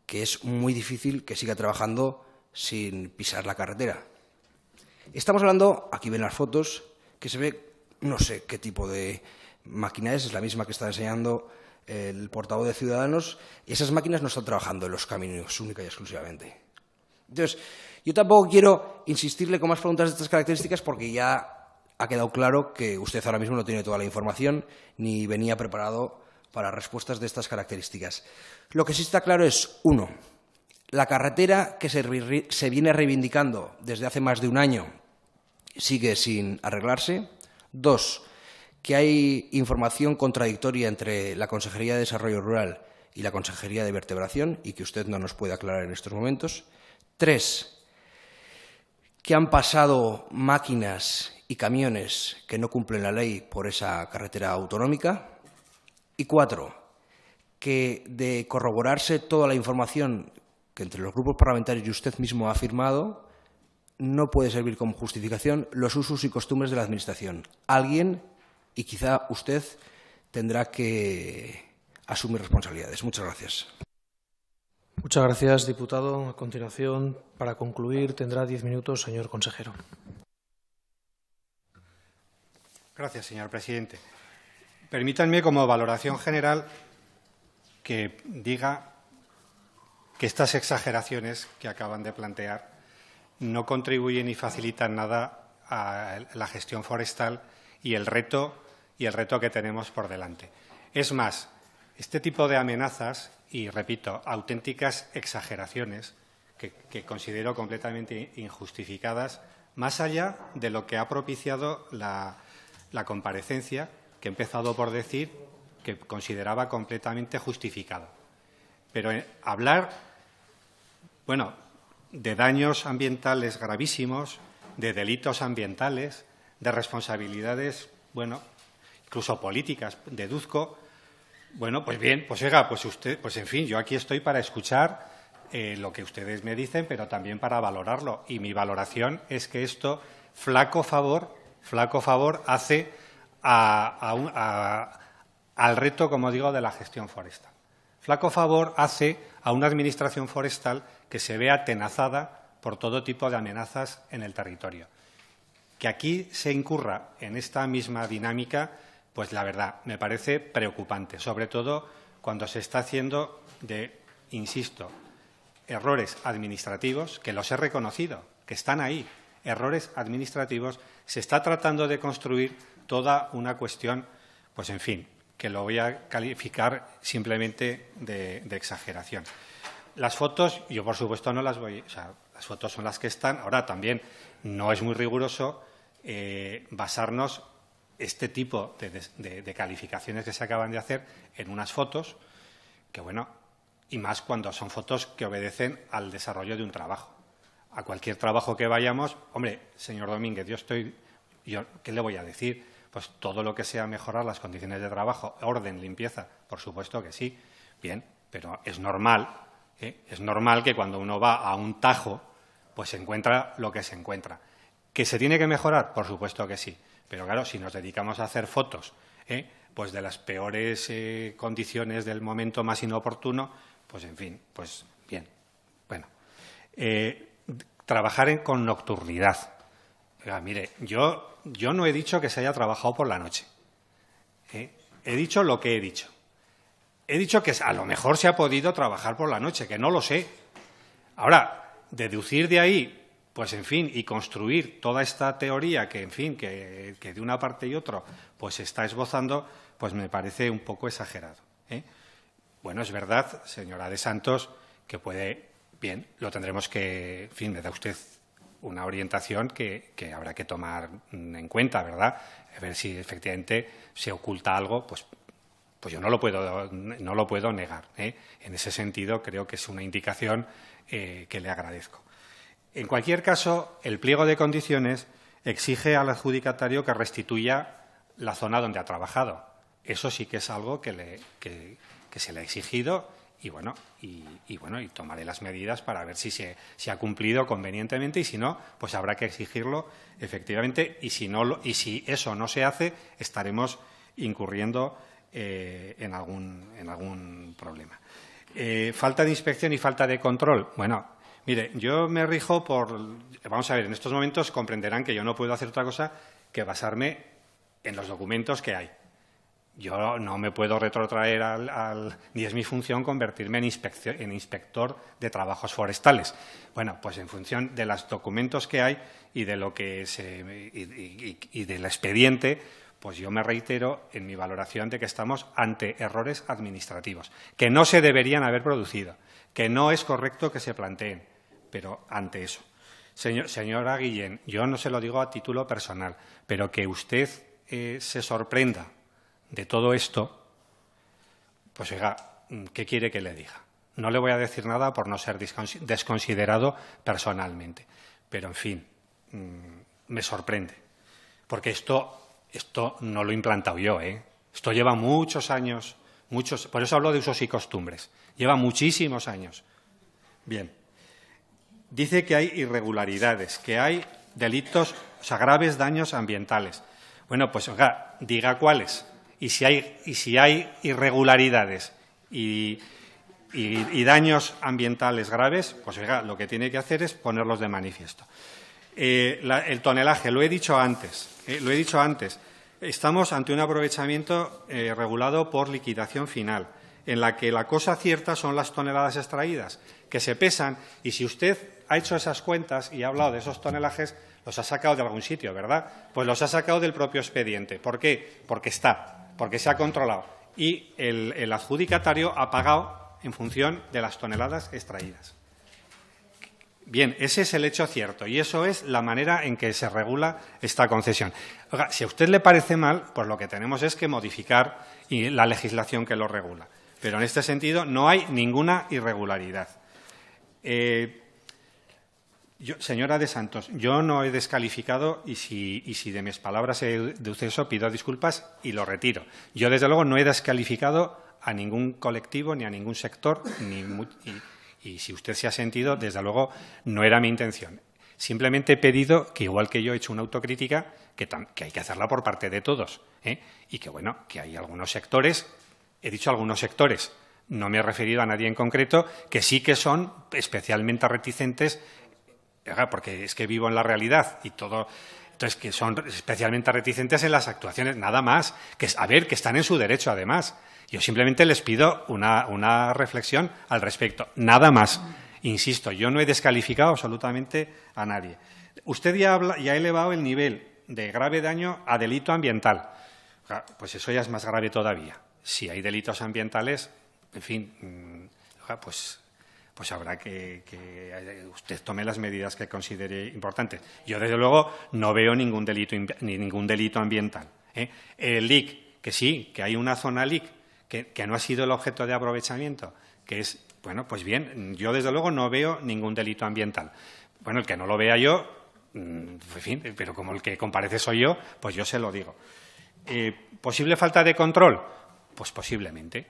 que es muy difícil que siga trabajando sin pisar la carretera. Estamos hablando, aquí ven las fotos, que se ve no sé qué tipo de máquina es la misma que está enseñando el portavoz de Ciudadanos, y esas máquinas no están trabajando en los caminos única y exclusivamente. Entonces, yo tampoco quiero insistirle con más preguntas de estas características porque ya ha quedado claro que usted ahora mismo no tiene toda la información ni venía preparado para respuestas de estas características. Lo que sí está claro es, uno, la carretera que se viene reivindicando desde hace más de un año sigue sin arreglarse. Dos, que hay información contradictoria entre la Consejería de Desarrollo Rural y la Consejería de Vertebración y que usted no nos puede aclarar en estos momentos. Tres, que han pasado máquinas y camiones que no cumplen la ley por esa carretera autonómica. Y cuatro, que de corroborarse toda la información que entre los grupos parlamentarios y usted mismo ha afirmado, no puede servir como justificación los usos y costumbres de la Administración. Alguien, y quizá usted, tendrá que asumir responsabilidades. Muchas gracias. Muchas gracias, diputado. A continuación, para concluir, tendrá 10 minutos, señor consejero. Gracias, señor presidente. Permítanme, como valoración general, que diga que estas exageraciones que acaban de plantear no contribuyen ni facilitan nada a la gestión forestal y el reto que tenemos por delante. Es más, este tipo de amenazas y, repito, auténticas exageraciones que considero completamente injustificadas, más allá de lo que ha propiciado la comparecencia, que he empezado por decir que consideraba completamente justificado. Pero hablar, bueno, de daños ambientales gravísimos, de delitos ambientales, de responsabilidades, bueno, incluso políticas, deduzco. Bueno, pues bien, pues oiga, pues usted, pues en fin, yo aquí estoy para escuchar lo que ustedes me dicen, pero también para valorarlo. Y mi valoración es que esto flaco favor hace al reto, como digo, de la gestión forestal. Flaco favor hace a una administración forestal que se ve atenazada por todo tipo de amenazas en el territorio. Que aquí se incurra en esta misma dinámica, pues la verdad, me parece preocupante, sobre todo cuando se está haciendo insisto, errores administrativos, que los he reconocido, que están ahí, errores administrativos, se está tratando de construir toda una cuestión, pues en fin, que lo voy a calificar simplemente de exageración. Las fotos, yo por supuesto no las voy, o sea, las fotos son las que están. Ahora también no es muy riguroso basarnos este tipo de calificaciones que se acaban de hacer en unas fotos que, bueno, y más cuando son fotos que obedecen al desarrollo de un trabajo. A cualquier trabajo que vayamos, hombre, señor Domínguez, ¿qué le voy a decir? Pues todo lo que sea mejorar las condiciones de trabajo, orden, limpieza, por supuesto que sí. Bien, pero es normal que cuando uno va a un tajo, pues se encuentra lo que se encuentra. ¿Que se tiene que mejorar? Por supuesto que sí. Pero claro, si nos dedicamos a hacer fotos pues de las peores condiciones del momento más inoportuno, pues en fin, pues bien. Bueno, trabajar con nocturnidad. Oiga, mire, yo no he dicho que se haya trabajado por la noche. He dicho lo que he dicho. He dicho que a lo mejor se ha podido trabajar por la noche, que no lo sé. Ahora, deducir de ahí, pues en fin, y construir toda esta teoría que, en fin, que de una parte y otra pues se está esbozando, pues me parece un poco exagerado. Bueno, es verdad, señora de Santos, que puede, bien, lo tendremos que, en fin, me da usted una orientación que habrá que tomar en cuenta, ¿verdad? A ver si efectivamente se oculta algo, pues yo no lo puedo negar. En ese sentido, creo que es una indicación que le agradezco. En cualquier caso, el pliego de condiciones exige al adjudicatario que restituya la zona donde ha trabajado. Eso sí que es algo que se le ha exigido y tomaré las medidas para ver si se ha cumplido convenientemente y si no, pues habrá que exigirlo efectivamente y si eso no se hace, estaremos incurriendo en algún problema. Falta de inspección y falta de control. Bueno, mire, yo me rijo por… Vamos a ver, en estos momentos comprenderán que yo no puedo hacer otra cosa que basarme en los documentos que hay. Yo no me puedo retrotraer ni es mi función convertirme en inspector de trabajos forestales. Bueno, pues en función de los documentos que hay y de lo que y del expediente, pues yo me reitero en mi valoración de que estamos ante errores administrativos, que no se deberían haber producido, que no es correcto que se planteen, pero ante eso. Señora Guillén, yo no se lo digo a título personal, pero que usted se sorprenda de todo esto, pues oiga, ¿qué quiere que le diga? No le voy a decir nada por no ser desconsiderado personalmente, pero en fin, me sorprende, porque esto no lo he implantado yo, ¿eh? Esto lleva muchos años, por eso hablo de usos y costumbres, lleva muchísimos años. Bien, dice que hay irregularidades, que hay delitos, o sea, graves daños ambientales. Bueno, pues oiga, diga cuáles. Y si hay irregularidades y daños ambientales graves, pues oiga, lo que tiene que hacer es ponerlos de manifiesto. El tonelaje, lo he dicho antes. Estamos ante un aprovechamiento regulado por liquidación final, en la que la cosa cierta son las toneladas extraídas, que se pesan, y si usted ha hecho esas cuentas y ha hablado de esos tonelajes, los ha sacado de algún sitio, ¿verdad? Pues los ha sacado del propio expediente. ¿Por qué? Porque se ha controlado y el adjudicatario ha pagado en función de las toneladas extraídas. Bien, ese es el hecho cierto y eso es la manera en que se regula esta concesión. Oiga, si a usted le parece mal, pues lo que tenemos es que modificar la legislación que lo regula. Pero en este sentido no hay ninguna irregularidad. Señora de Santos, yo no he descalificado y si de mis palabras he deducido eso, pido disculpas y lo retiro. Yo, desde luego, no he descalificado a ningún colectivo ni a ningún sector y si usted se ha sentido, desde luego, no era mi intención. Simplemente he pedido que, igual que yo he hecho una autocrítica, que hay que hacerla por parte de todos, ¿eh? Y que, bueno, que hay algunos sectores, he dicho algunos sectores, no me he referido a nadie en concreto, que sí que son especialmente reticentes, porque es que vivo en la realidad y todo, entonces que son especialmente reticentes en las actuaciones, nada más, que están en su derecho además. Yo simplemente les pido una reflexión al respecto, nada más. Insisto, yo no he descalificado absolutamente a nadie. Usted ya ha elevado el nivel de grave daño a delito ambiental. Pues eso ya es más grave todavía. Si hay delitos ambientales, en fin, pues habrá que usted tome las medidas que considere importantes. Yo, desde luego, no veo ningún delito ambiental, ¿eh? El LIC, que sí, que hay una zona LIC que no ha sido el objeto de aprovechamiento, que es, bueno, pues bien, yo, desde luego, no veo ningún delito ambiental. Bueno, el que no lo vea yo, en fin, pero como el que comparece soy yo, pues yo se lo digo. ¿Posible falta de control? Pues posiblemente.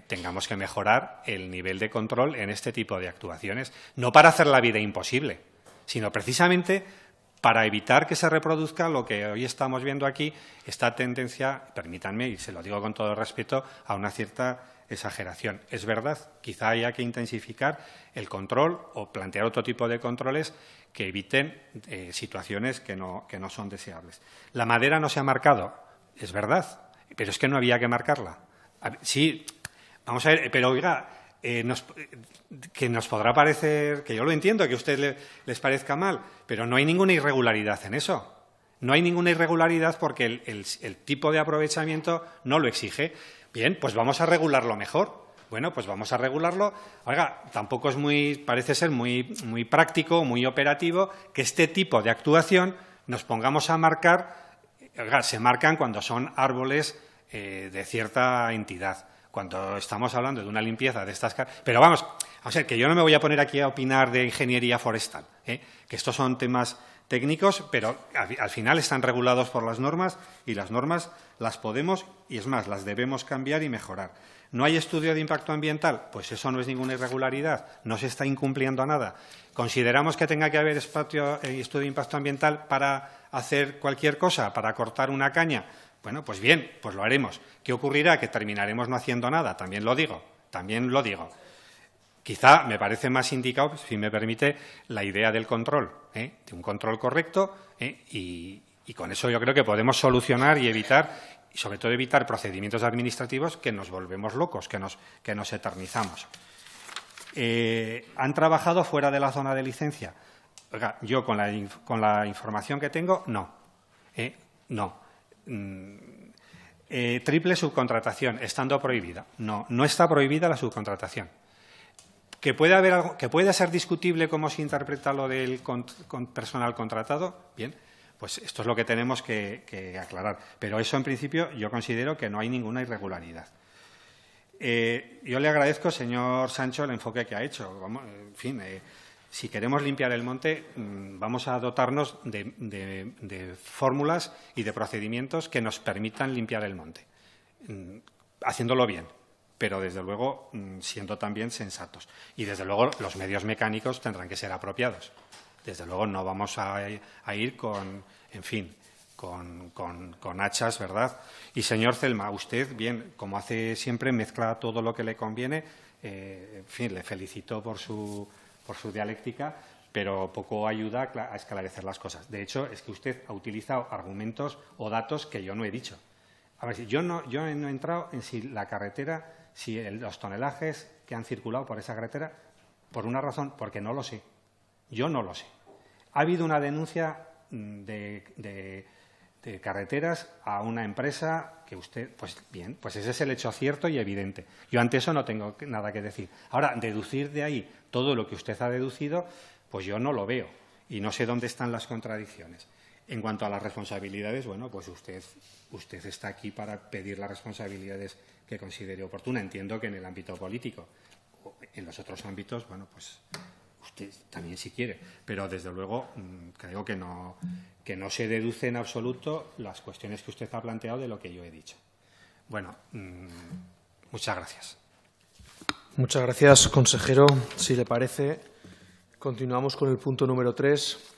Tengamos que mejorar el nivel de control en este tipo de actuaciones, no para hacer la vida imposible, sino precisamente para evitar que se reproduzca lo que hoy estamos viendo aquí, esta tendencia, permítanme, y se lo digo con todo respeto, a una cierta exageración. Es verdad, quizá haya que intensificar el control o plantear otro tipo de controles que eviten situaciones que no son deseables. La madera no se ha marcado, es verdad, pero es que no había que marcarla. Sí. Vamos a ver, pero oiga, que nos podrá parecer, que yo lo entiendo, que a usted les parezca mal, pero no hay ninguna irregularidad en eso. No hay ninguna irregularidad porque el tipo de aprovechamiento no lo exige. Bien, pues vamos a regularlo mejor. Bueno, pues vamos a regularlo. Oiga, tampoco parece ser muy práctico, muy operativo, que este tipo de actuación nos pongamos a marcar. Oiga, se marcan cuando son árboles de cierta entidad. Cuando estamos hablando de una limpieza de estas... Pero vamos a ver, que yo no me voy a poner aquí a opinar de ingeniería forestal, que estos son temas técnicos, pero al final están regulados por las normas y las normas las podemos, y es más, las debemos cambiar y mejorar. ¿No hay estudio de impacto ambiental? Pues eso no es ninguna irregularidad, no se está incumpliendo nada. ¿Consideramos que tenga que haber estudio de impacto ambiental para hacer cualquier cosa, para cortar una caña? Bueno, pues bien, pues lo haremos. ¿Qué ocurrirá? Que terminaremos no haciendo nada, también lo digo. Quizá me parece más indicado, si me permite, la idea del control, de un control correcto y Y con eso yo creo que podemos solucionar y evitar, y sobre todo evitar procedimientos administrativos que nos volvemos locos, que nos eternizamos. ¿Han trabajado fuera de la zona de licencia? Oiga, yo con la información que tengo, no. No. Triple subcontratación, estando prohibida. No, no está prohibida la subcontratación. ¿Que puede haber algo, que puede ser discutible cómo se interpreta lo del personal contratado? Bien, pues esto es lo que tenemos que aclarar. Pero eso, en principio, yo considero que no hay ninguna irregularidad. Yo le agradezco, señor Sancho, el enfoque que ha hecho. En fin, si queremos limpiar el monte, vamos a dotarnos de fórmulas y de procedimientos que nos permitan limpiar el monte, haciéndolo bien, pero desde luego siendo también sensatos. Y desde luego los medios mecánicos tendrán que ser apropiados. Desde luego no vamos a ir con, en fin, con hachas, ¿verdad? Y, señor Celma, usted, bien, como hace siempre, mezcla todo lo que le conviene. En fin, le felicito por su dialéctica, pero poco ayuda a esclarecer las cosas. De hecho, es que usted ha utilizado argumentos o datos que yo no he dicho. A ver, yo no he entrado en si la carretera, si los tonelajes que han circulado por esa carretera, por una razón, porque no lo sé. Yo no lo sé. Ha habido una denuncia de carreteras a una empresa que usted, pues bien, pues ese es el hecho cierto y evidente. Yo ante eso no tengo nada que decir. Ahora, deducir de ahí todo lo que usted ha deducido, pues yo no lo veo y no sé dónde están las contradicciones. En cuanto a las responsabilidades, bueno, pues usted está aquí para pedir las responsabilidades que considere oportuna. Entiendo que en el ámbito político, o en los otros ámbitos, bueno, pues usted también si quiere, pero desde luego creo que no se deduce en absoluto las cuestiones que usted ha planteado de lo que yo he dicho. Bueno, muchas gracias. Muchas gracias, consejero. Si le parece, continuamos con el punto número 3.